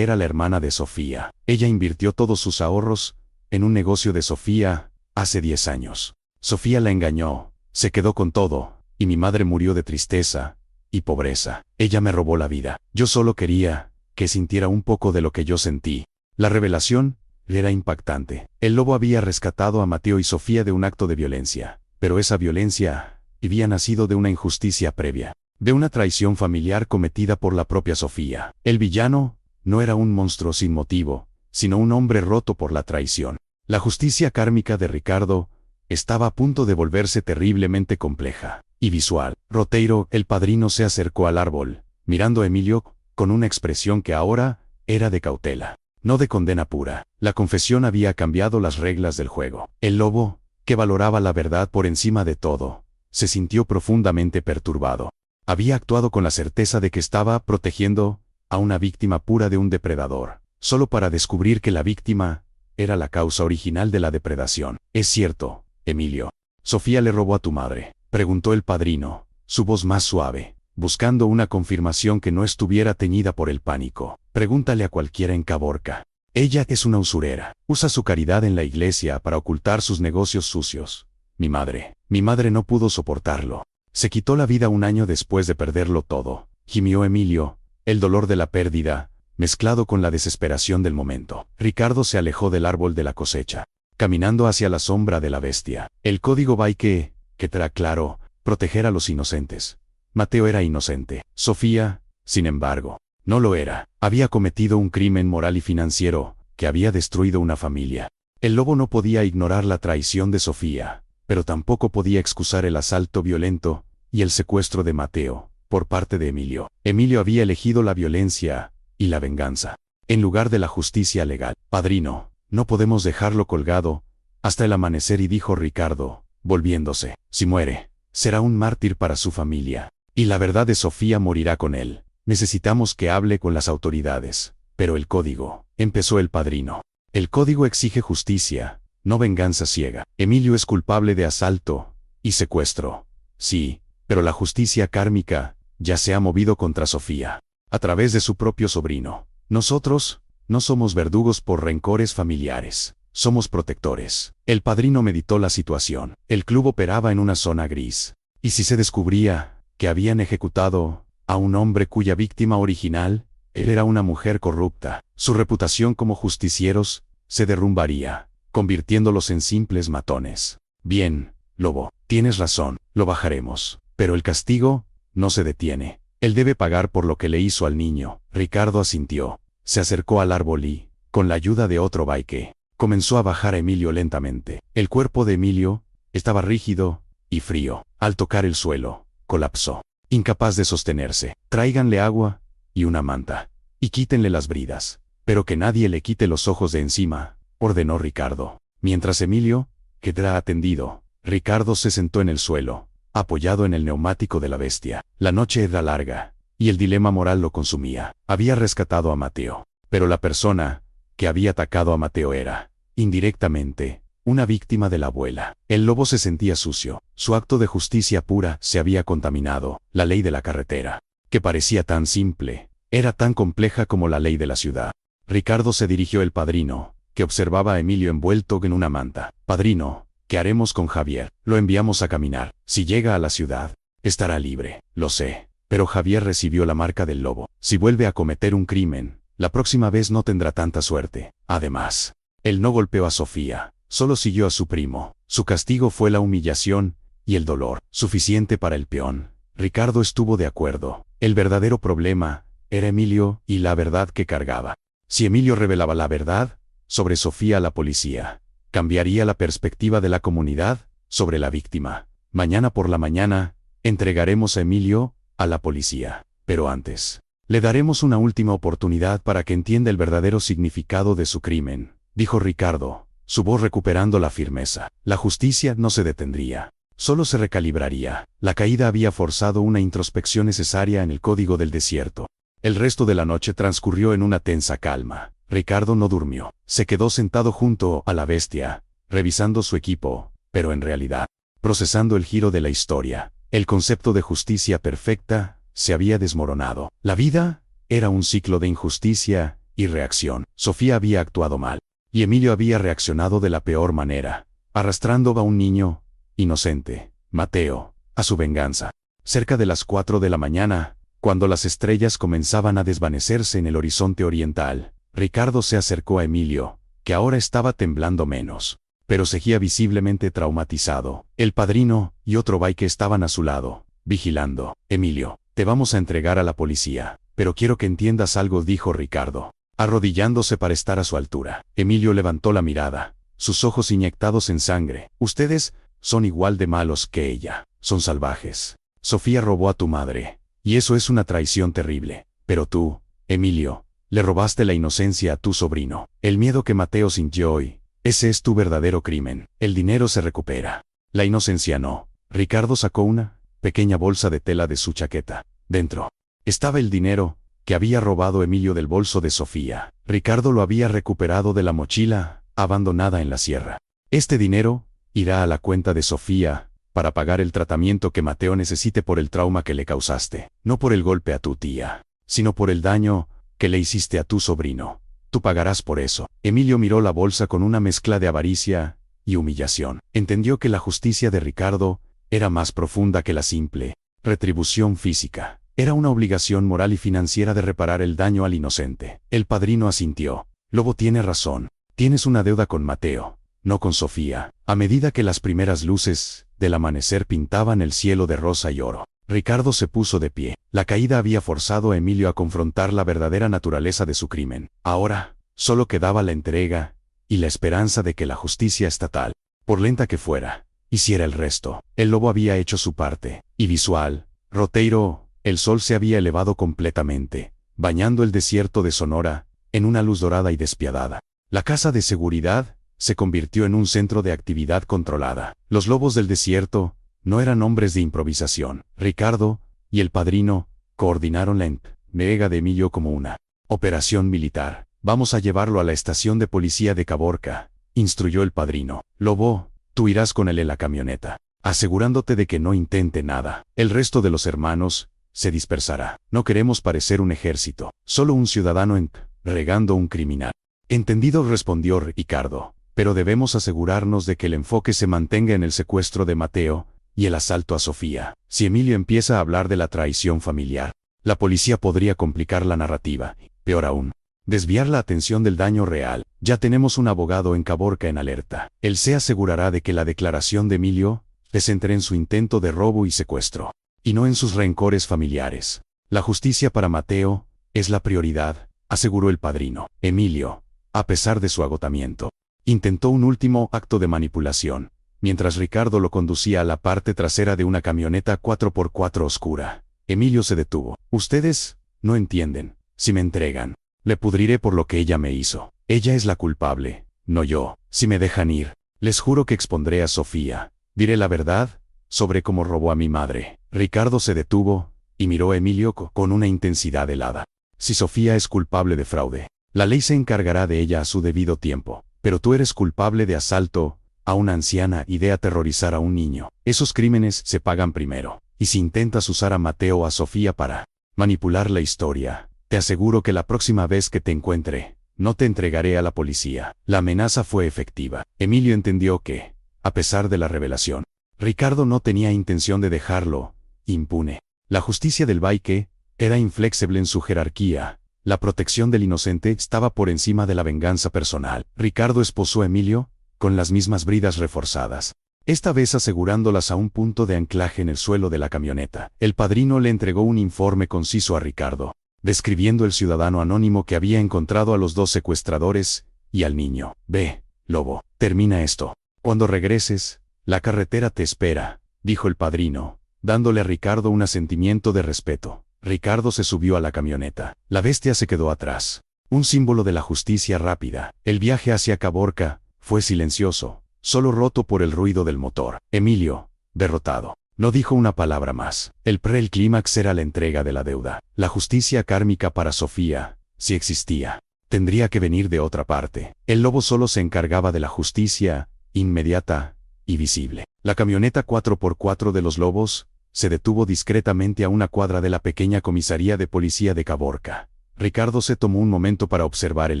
era la hermana de Sofía. Ella invirtió todos sus ahorros en un negocio de Sofía hace 10 años. Sofía la engañó, se quedó con todo, y mi madre murió de tristeza y pobreza. Ella me robó la vida. Yo solo quería que sintiera un poco de lo que yo sentí. La revelación era impactante. El lobo había rescatado a Mateo y Sofía de un acto de violencia, pero esa violencia había nacido de una injusticia previa, de una traición familiar cometida por la propia Sofía. El villano no era un monstruo sin motivo, sino un hombre roto por la traición. La justicia kármica de Ricardo estaba a punto de volverse terriblemente compleja y visual. Roteiro, el padrino, se acercó al árbol, mirando a Emilio con una expresión que ahora era de cautela, no de condena pura. La confesión había cambiado las reglas del juego. El lobo, que valoraba la verdad por encima de todo, se sintió profundamente perturbado. Había actuado con la certeza de que estaba protegiendo a una víctima pura de un depredador, solo para descubrir que la víctima era la causa original de la depredación. «¿Es cierto, Emilio? ¿Sofía le robó a tu madre?», preguntó el padrino, su voz más suave, buscando una confirmación que no estuviera teñida por el pánico. «Pregúntale a cualquiera en Caborca. Ella es una usurera. Usa su caridad en la iglesia para ocultar sus negocios sucios. Mi madre no pudo soportarlo. Se quitó la vida un año después de perderlo todo», gimió Emilio, el dolor de la pérdida mezclado con la desesperación del momento. Ricardo se alejó del árbol de la cosecha, caminando hacia la sombra de la bestia. El código va que trae claro, proteger a los inocentes. Mateo era inocente. Sofía, sin embargo, no lo era. Había cometido un crimen moral y financiero que había destruido una familia. El lobo no podía ignorar la traición de Sofía, pero tampoco podía excusar el asalto violento y el secuestro de Mateo por parte de Emilio. Emilio había elegido la violencia y la venganza en lugar de la justicia legal. «Padrino, no podemos dejarlo colgado hasta el amanecer», y dijo Ricardo, volviéndose. «Si muere, será un mártir para su familia, y la verdad de Sofía morirá con él. Necesitamos que hable con las autoridades». «Pero el código», empezó el padrino. «El código exige justicia, no venganza ciega. Emilio es culpable de asalto y secuestro. Sí, pero la justicia kármica ya se ha movido contra Sofía, a través de su propio sobrino. Nosotros no somos verdugos por rencores familiares, somos protectores». El padrino meditó la situación. El club operaba en una zona gris. ¿Y si se descubría que habían ejecutado a un hombre cuya víctima original era una mujer corrupta? Su reputación como justicieros se derrumbaría, convirtiéndolos en simples matones. «Bien, lobo, tienes razón, lo bajaremos. Pero el castigo no se detiene. Él debe pagar por lo que le hizo al niño». Ricardo asintió. Se acercó al árbol y, con la ayuda de otro baique, comenzó a bajar a Emilio lentamente. El cuerpo de Emilio estaba rígido y frío. Al tocar el suelo, colapsó, incapaz de sostenerse. «Tráiganle agua y una manta, y quítenle las bridas. Pero que nadie le quite los ojos de encima», ordenó Ricardo. Mientras Emilio quedara atendido, Ricardo se sentó en el suelo, apoyado en el neumático de la bestia. La noche era larga, y el dilema moral lo consumía. Había rescatado a Mateo, pero la persona que había atacado a Mateo era, indirectamente, una víctima de la abuela. El lobo se sentía sucio. Su acto de justicia pura se había contaminado. La ley de la carretera, que parecía tan simple, era tan compleja como la ley de la ciudad. Ricardo se dirigió al padrino, que observaba a Emilio envuelto en una manta. «Padrino, ¿qué haremos con Javier? Lo enviamos a caminar. Si llega a la ciudad, estará libre». «Lo sé, pero Javier recibió la marca del lobo. Si vuelve a cometer un crimen, la próxima vez no tendrá tanta suerte. Además, él no golpeó a Sofía, solo siguió a su primo. Su castigo fue la humillación y el dolor, suficiente para el peón». Ricardo estuvo de acuerdo. El verdadero problema era Emilio y la verdad que cargaba. Si Emilio revelaba la verdad sobre Sofía a la policía, cambiaría la perspectiva de la comunidad sobre la víctima. «Mañana por la mañana, entregaremos a Emilio a la policía. Pero antes, le daremos una última oportunidad para que entienda el verdadero significado de su crimen», dijo Ricardo, su voz recuperando la firmeza. La justicia no se detendría, solo se recalibraría. La caída había forzado una introspección necesaria en el código del desierto. El resto de la noche transcurrió en una tensa calma. Ricardo no durmió. Se quedó sentado junto a la bestia, revisando su equipo, pero en realidad, procesando el giro de la historia. El concepto de justicia perfecta se había desmoronado. La vida era un ciclo de injusticia y reacción. Sofía había actuado mal, y Emilio había reaccionado de la peor manera, arrastrando a un niño inocente, Mateo, a su venganza. Cerca de las 4 de la mañana, cuando las estrellas comenzaban a desvanecerse en el horizonte oriental, Ricardo se acercó a Emilio, que ahora estaba temblando menos, pero seguía visiblemente traumatizado. El padrino y otro Baike estaban a su lado, vigilando. Emilio, te vamos a entregar a la policía, pero quiero que entiendas algo, dijo Ricardo, arrodillándose para estar a su altura. Emilio levantó la mirada, sus ojos inyectados en sangre. Ustedes son igual de malos que ella, son salvajes. Sofía robó a tu madre, y eso es una traición terrible. Pero tú, Emilio, le robaste la inocencia a tu sobrino. El miedo que Mateo sintió hoy, ese es tu verdadero crimen. El dinero se recupera. La inocencia no. Ricardo sacó una pequeña bolsa de tela de su chaqueta. Dentro estaba el dinero que había robado Emilio del bolso de Sofía. Ricardo lo había recuperado de la mochila abandonada en la sierra. Este dinero irá a la cuenta de Sofía para pagar el tratamiento que Mateo necesite por el trauma que le causaste. No por el golpe a tu tía, sino por el daño que le hiciste a tu sobrino. Tú pagarás por eso. Emilio miró la bolsa con una mezcla de avaricia y humillación. Entendió que la justicia de Ricardo era más profunda que la simple retribución física. Era una obligación moral y financiera de reparar el daño al inocente. El padrino asintió. Lobo tiene razón. Tienes una deuda con Mateo, no con Sofía. A medida que las primeras luces del amanecer pintaban el cielo de rosa y oro, Ricardo se puso de pie. La caída había forzado a Emilio a confrontar la verdadera naturaleza de su crimen. Ahora, solo quedaba la entrega y la esperanza de que la justicia estatal, por lenta que fuera, hiciera el resto. El lobo había hecho su parte, y visual, Roteiro, el sol se había elevado completamente, bañando el desierto de Sonora en una luz dorada y despiadada. La casa de seguridad se convirtió en un centro de actividad controlada. Los lobos del desierto no eran hombres de improvisación. Ricardo y el padrino coordinaron la entrega de Emilio como una operación militar. Vamos a llevarlo a la estación de policía de Caborca, instruyó el padrino. Lobo, tú irás con él en la camioneta, asegurándote de que no intente nada. El resto de los hermanos se dispersará. No queremos parecer un ejército, solo un ciudadano entregando un criminal. Entendido, respondió Ricardo, pero debemos asegurarnos de que el enfoque se mantenga en el secuestro de Mateo y el asalto a Sofía. Si Emilio empieza a hablar de la traición familiar, la policía podría complicar la narrativa, peor aún, desviar la atención del daño real. Ya tenemos un abogado en Caborca en alerta. Él se asegurará de que la declaración de Emilio se centre en su intento de robo y secuestro, y no en sus rencores familiares. La justicia para Mateo es la prioridad, aseguró el padrino. Emilio, a pesar de su agotamiento, intentó un último acto de manipulación, mientras Ricardo lo conducía a la parte trasera de una camioneta 4x4 oscura. Emilio se detuvo. Ustedes no entienden. Si me entregan, le pudriré por lo que ella me hizo. Ella es la culpable, no yo. Si me dejan ir, les juro que expondré a Sofía. Diré la verdad sobre cómo robó a mi madre. Ricardo se detuvo y miró a Emilio con una intensidad helada. Si Sofía es culpable de fraude, la ley se encargará de ella a su debido tiempo. Pero tú eres culpable de asalto a una anciana y de aterrorizar a un niño. Esos crímenes se pagan primero. Y si intentas usar a Mateo o a Sofía para manipular la historia, te aseguro que la próxima vez que te encuentre, no te entregaré a la policía. La amenaza fue efectiva. Emilio entendió que, a pesar de la revelación, Ricardo no tenía intención de dejarlo impune. La justicia del Baike era inflexible en su jerarquía. La protección del inocente estaba por encima de la venganza personal. Ricardo esposó a Emilio con las mismas bridas reforzadas, esta vez asegurándolas a un punto de anclaje en el suelo de la camioneta. El padrino le entregó un informe conciso a Ricardo, describiendo el ciudadano anónimo que había encontrado a los dos secuestradores y al niño. Ve, Lobo, termina esto. Cuando regreses, la carretera te espera, dijo el padrino, dándole a Ricardo un asentimiento de respeto. Ricardo se subió a la camioneta. La bestia se quedó atrás, un símbolo de la justicia rápida. El viaje hacia Caborca fue silencioso, solo roto por el ruido del motor. Emilio, derrotado, no dijo una palabra más. El clímax era la entrega de la deuda. La justicia kármica para Sofía, si existía, tendría que venir de otra parte. El lobo solo se encargaba de la justicia inmediata y visible. La camioneta 4x4 de los lobos se detuvo discretamente a una cuadra de la pequeña comisaría de policía de Caborca. Ricardo se tomó un momento para observar el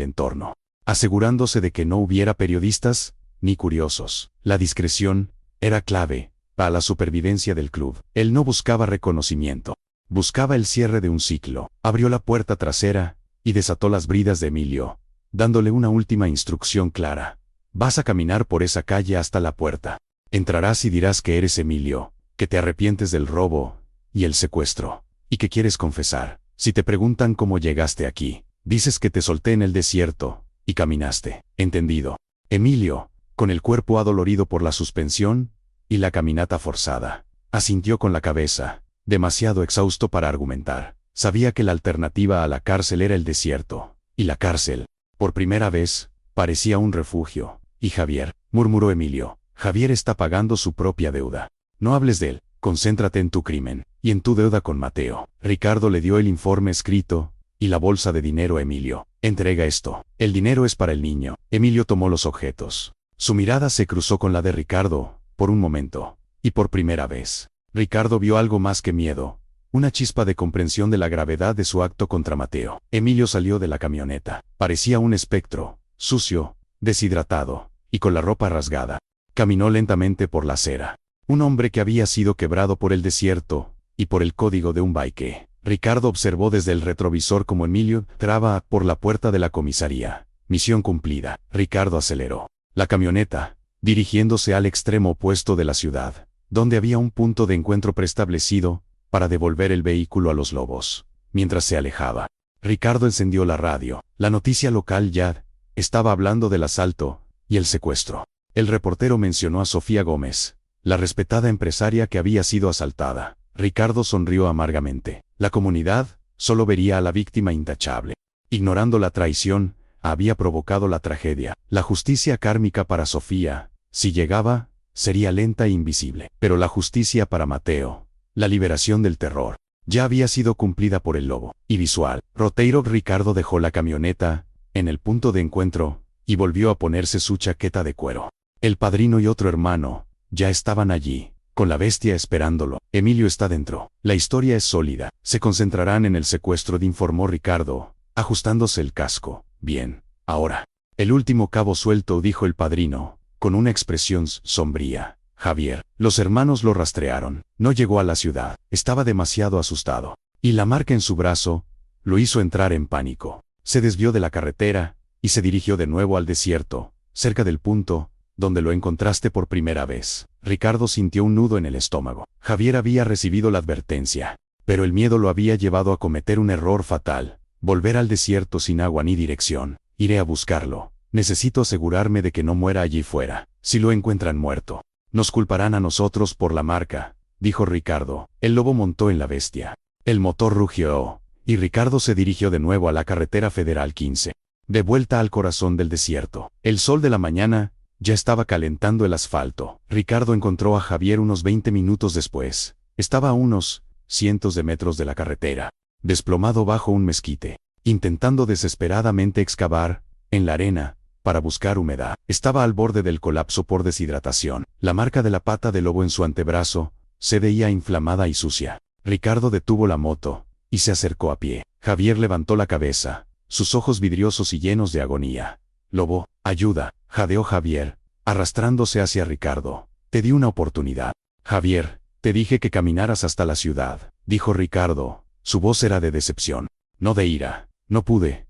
entorno, asegurándose de que no hubiera periodistas ni curiosos. La discreción Era clave para la supervivencia del club. Él no buscaba reconocimiento. Buscaba el cierre de un ciclo. Abrió la puerta trasera y desató las bridas de Emilio, dándole una última instrucción clara. Vas a caminar por esa calle hasta la puerta. Entrarás y dirás que eres Emilio, que te arrepientes del robo y el secuestro, y que quieres confesar. Si te preguntan cómo llegaste aquí, dices que te solté en el desierto y caminaste. ¿Entendido? Emilio, con el cuerpo adolorido por la suspensión y la caminata forzada, asintió con la cabeza, demasiado exhausto para argumentar. Sabía que la alternativa a la cárcel era el desierto, y la cárcel, por primera vez, parecía un refugio. Y Javier, murmuró Emilio, Javier está pagando su propia deuda. No hables de él, concéntrate en tu crimen, y en tu deuda con Mateo. Ricardo le dio el informe escrito y la bolsa de dinero a Emilio. Entrega esto. El dinero es para el niño. Emilio tomó los objetos. Su mirada se cruzó con la de Ricardo, por un momento, y por primera vez. Ricardo vio algo más que miedo, una chispa de comprensión de la gravedad de su acto contra Mateo. Emilio salió de la camioneta. Parecía un espectro, sucio, deshidratado, y con la ropa rasgada. Caminó lentamente por la acera. Un hombre que había sido quebrado por el desierto y por el código de un bike. Ricardo observó desde el retrovisor como Emilio entraba por la puerta de la comisaría. Misión cumplida. Ricardo aceleró la camioneta, dirigiéndose al extremo opuesto de la ciudad, donde había un punto de encuentro preestablecido para devolver el vehículo a los lobos. Mientras se alejaba, Ricardo encendió la radio. La noticia local ya estaba hablando del asalto y el secuestro. El reportero mencionó a Sofía Gómez, la respetada empresaria que había sido asaltada. Ricardo sonrió amargamente. La comunidad solo vería a la víctima intachable. Ignorando la traición, había provocado la tragedia. La justicia kármica para Sofía, si llegaba, sería lenta e invisible. Pero la justicia para Mateo, la liberación del terror, ya había sido cumplida por el lobo. Y visual. Roteiro. Ricardo dejó la camioneta en el punto de encuentro y volvió a ponerse su chaqueta de cuero. El padrino y otro hermano ya estaban allí, con la bestia esperándolo. Emilio está dentro. La historia es sólida. Se concentrarán en el secuestro, informó Ricardo, ajustándose el casco. Bien, ahora. El último cabo suelto, dijo el padrino, con una expresión sombría. Javier. Los hermanos lo rastrearon. No llegó a la ciudad. Estaba demasiado asustado. Y la marca en su brazo lo hizo entrar en pánico. Se desvió de la carretera y se dirigió de nuevo al desierto, cerca del punto donde lo encontraste por primera vez. Ricardo sintió un nudo en el estómago. Javier había recibido la advertencia, pero el miedo lo había llevado a cometer un error fatal. Volver al desierto sin agua ni dirección. Iré a buscarlo. Necesito asegurarme de que no muera allí fuera. Si lo encuentran muerto, nos culparán a nosotros por la marca, dijo Ricardo. El lobo montó en la bestia. El motor rugió, y Ricardo se dirigió de nuevo a la carretera federal 15. De vuelta al corazón del desierto. El sol de la mañana ya estaba calentando el asfalto. Ricardo encontró a Javier unos 20 minutos después. Estaba a unos cientos de metros de la carretera, desplomado bajo un mezquite, intentando desesperadamente excavar en la arena para buscar humedad. Estaba al borde del colapso por deshidratación. La marca de la pata de lobo en su antebrazo se veía inflamada y sucia. Ricardo detuvo la moto y se acercó a pie. Javier levantó la cabeza, sus ojos vidriosos y llenos de agonía. Lobo, ayuda, jadeó Javier, arrastrándose hacia Ricardo. Te di una oportunidad. Javier, te dije que caminaras hasta la ciudad, dijo Ricardo. Su voz era de decepción, no de ira. No pude,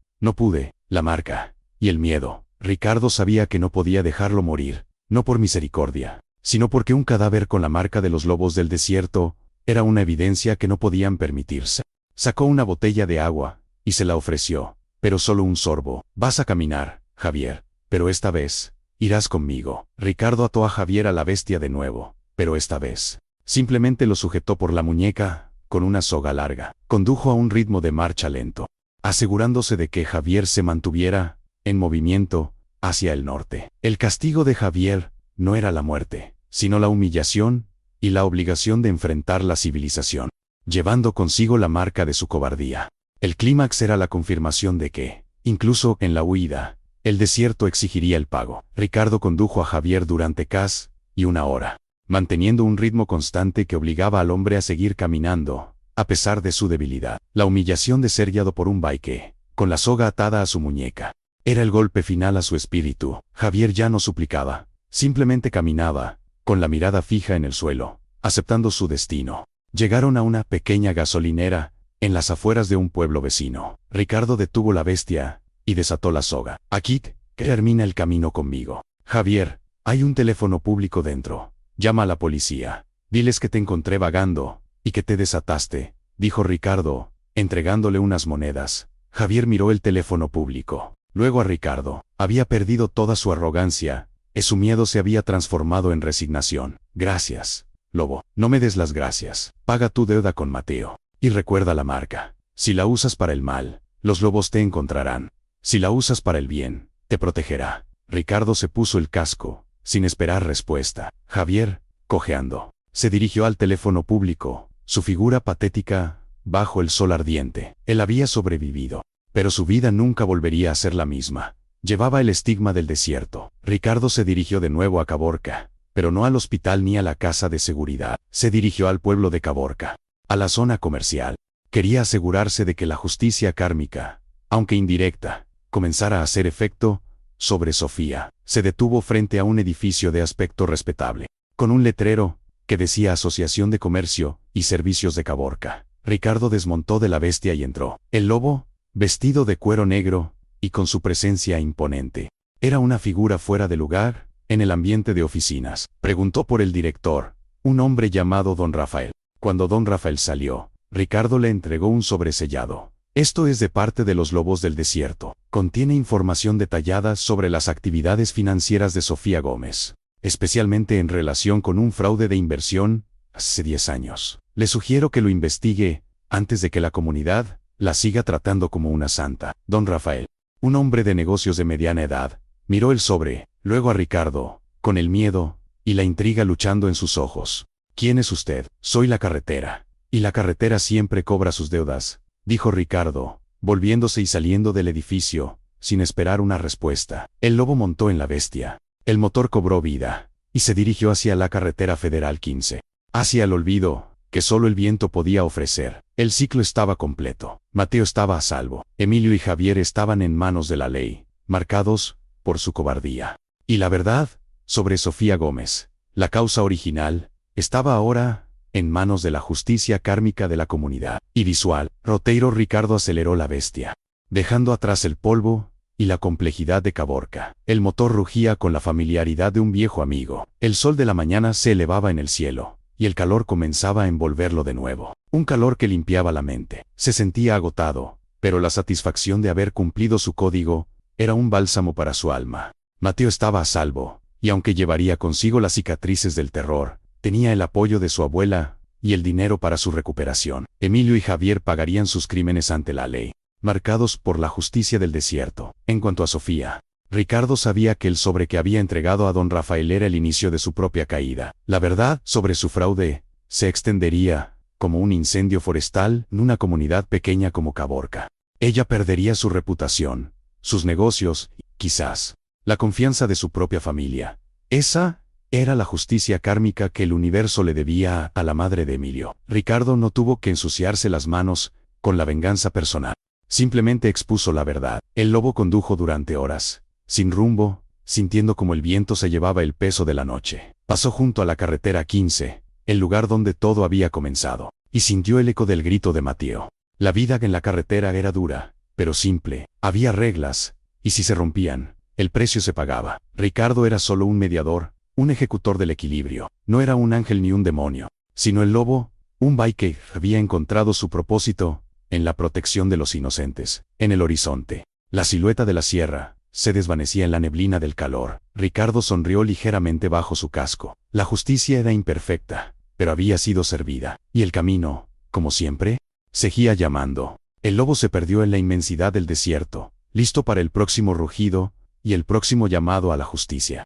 la marca y el miedo. Ricardo sabía que no podía dejarlo morir, no por misericordia, sino porque un cadáver con la marca de los lobos del desierto era una evidencia que no podían permitirse. Sacó una botella de agua y se la ofreció, pero solo un sorbo. Vas a caminar, Javier, pero esta vez irás conmigo. Ricardo ató a Javier a la bestia de nuevo, pero esta vez simplemente lo sujetó por la muñeca con una soga larga. Condujo a un ritmo de marcha lento, asegurándose de que Javier se mantuviera en movimiento hacia el norte. El castigo de Javier no era la muerte, sino la humillación y la obligación de enfrentar la civilización, llevando consigo la marca de su cobardía. El clímax era la confirmación de que, incluso en la huida, el desierto exigiría el pago. Ricardo condujo a Javier durante casi una hora, manteniendo un ritmo constante que obligaba al hombre a seguir caminando, a pesar de su debilidad. La humillación de ser guiado por un bike, con la soga atada a su muñeca, era el golpe final a su espíritu. Javier ya no suplicaba, simplemente caminaba, con la mirada fija en el suelo, aceptando su destino. Llegaron a una pequeña gasolinera, en las afueras de un pueblo vecino. Ricardo detuvo la bestia y desató la soga. Aquí termina el camino conmigo. Javier, hay un teléfono público dentro. Llama a la policía. Diles que te encontré vagando y que te desataste, dijo Ricardo, entregándole unas monedas. Javier miró el teléfono público. Luego a Ricardo. Había perdido toda su arrogancia, y su miedo se había transformado en resignación. Gracias, lobo. No me des las gracias. Paga tu deuda con Mateo. Y recuerda la marca. Si la usas para el mal, los lobos te encontrarán. Si la usas para el bien, te protegerá. Ricardo se puso el casco, sin esperar respuesta. Javier, cojeando, se dirigió al teléfono público, su figura patética, bajo el sol ardiente. Él había sobrevivido, pero su vida nunca volvería a ser la misma. Llevaba el estigma del desierto. Ricardo se dirigió de nuevo a Caborca, pero no al hospital ni a la casa de seguridad. Se dirigió al pueblo de Caborca, a la zona comercial. Quería asegurarse de que la justicia kármica, aunque indirecta, comenzara a hacer efecto sobre Sofía. Se detuvo frente a un edificio de aspecto respetable, con un letrero que decía Asociación de Comercio y Servicios de Caborca. Ricardo desmontó de la bestia y entró. El lobo, vestido de cuero negro y con su presencia imponente, era una figura fuera de lugar en el ambiente de oficinas. Preguntó por el director, un hombre llamado Don Rafael. Cuando Don Rafael salió, Ricardo le entregó un sobresellado. Esto es de parte de los lobos del desierto. Contiene información detallada sobre las actividades financieras de Sofía Gómez, especialmente en relación con un fraude de inversión hace 10 años. Le sugiero que lo investigue antes de que la comunidad la siga tratando como una santa. Don Rafael, un hombre de negocios de mediana edad, miró el sobre, luego a Ricardo, con el miedo y la intriga luchando en sus ojos. ¿Quién es usted? Soy la carretera. Y la carretera siempre cobra sus deudas, dijo Ricardo, volviéndose y saliendo del edificio, sin esperar una respuesta. El lobo montó en la bestia. El motor cobró vida, y se dirigió hacia la carretera federal 15. Hacia el olvido, que solo el viento podía ofrecer. El ciclo estaba completo. Mateo estaba a salvo. Emilio y Javier estaban en manos de la ley, marcados por su cobardía. Y la verdad, sobre Sofía Gómez, la causa original, estaba ahora en manos de la justicia kármica de la comunidad. Y visual, Roteiro. Ricardo aceleró la bestia, dejando atrás el polvo y la complejidad de Caborca. El motor rugía con la familiaridad de un viejo amigo. El sol de la mañana se elevaba en el cielo, y el calor comenzaba a envolverlo de nuevo. Un calor que limpiaba la mente. Se sentía agotado, pero la satisfacción de haber cumplido su código era un bálsamo para su alma. Mateo estaba a salvo, y aunque llevaría consigo las cicatrices del terror, tenía el apoyo de su abuela y el dinero para su recuperación. Emilio y Javier pagarían sus crímenes ante la ley, marcados por la justicia del desierto. En cuanto a Sofía, Ricardo sabía que el sobre que había entregado a Don Rafael era el inicio de su propia caída. La verdad sobre su fraude se extendería como un incendio forestal en una comunidad pequeña como Caborca. Ella perdería su reputación, sus negocios y, quizás, la confianza de su propia familia. Esa era la justicia kármica que el universo le debía a la madre de Emilio. Ricardo no tuvo que ensuciarse las manos con la venganza personal. Simplemente expuso la verdad. El lobo condujo durante horas, sin rumbo, sintiendo como el viento se llevaba el peso de la noche. Pasó junto a la carretera 15, el lugar donde todo había comenzado, y sintió el eco del grito de Mateo. La vida en la carretera era dura, pero simple. Había reglas, y si se rompían, el precio se pagaba. Ricardo era solo un mediador, un ejecutor del equilibrio. No era un ángel ni un demonio, sino el lobo, un buey que había encontrado su propósito en la protección de los inocentes. En el horizonte, la silueta de la sierra se desvanecía en la neblina del calor. Ricardo sonrió ligeramente bajo su casco. La justicia era imperfecta, pero había sido servida, y el camino, como siempre, seguía llamando. El lobo se perdió en la inmensidad del desierto, listo para el próximo rugido y el próximo llamado a la justicia.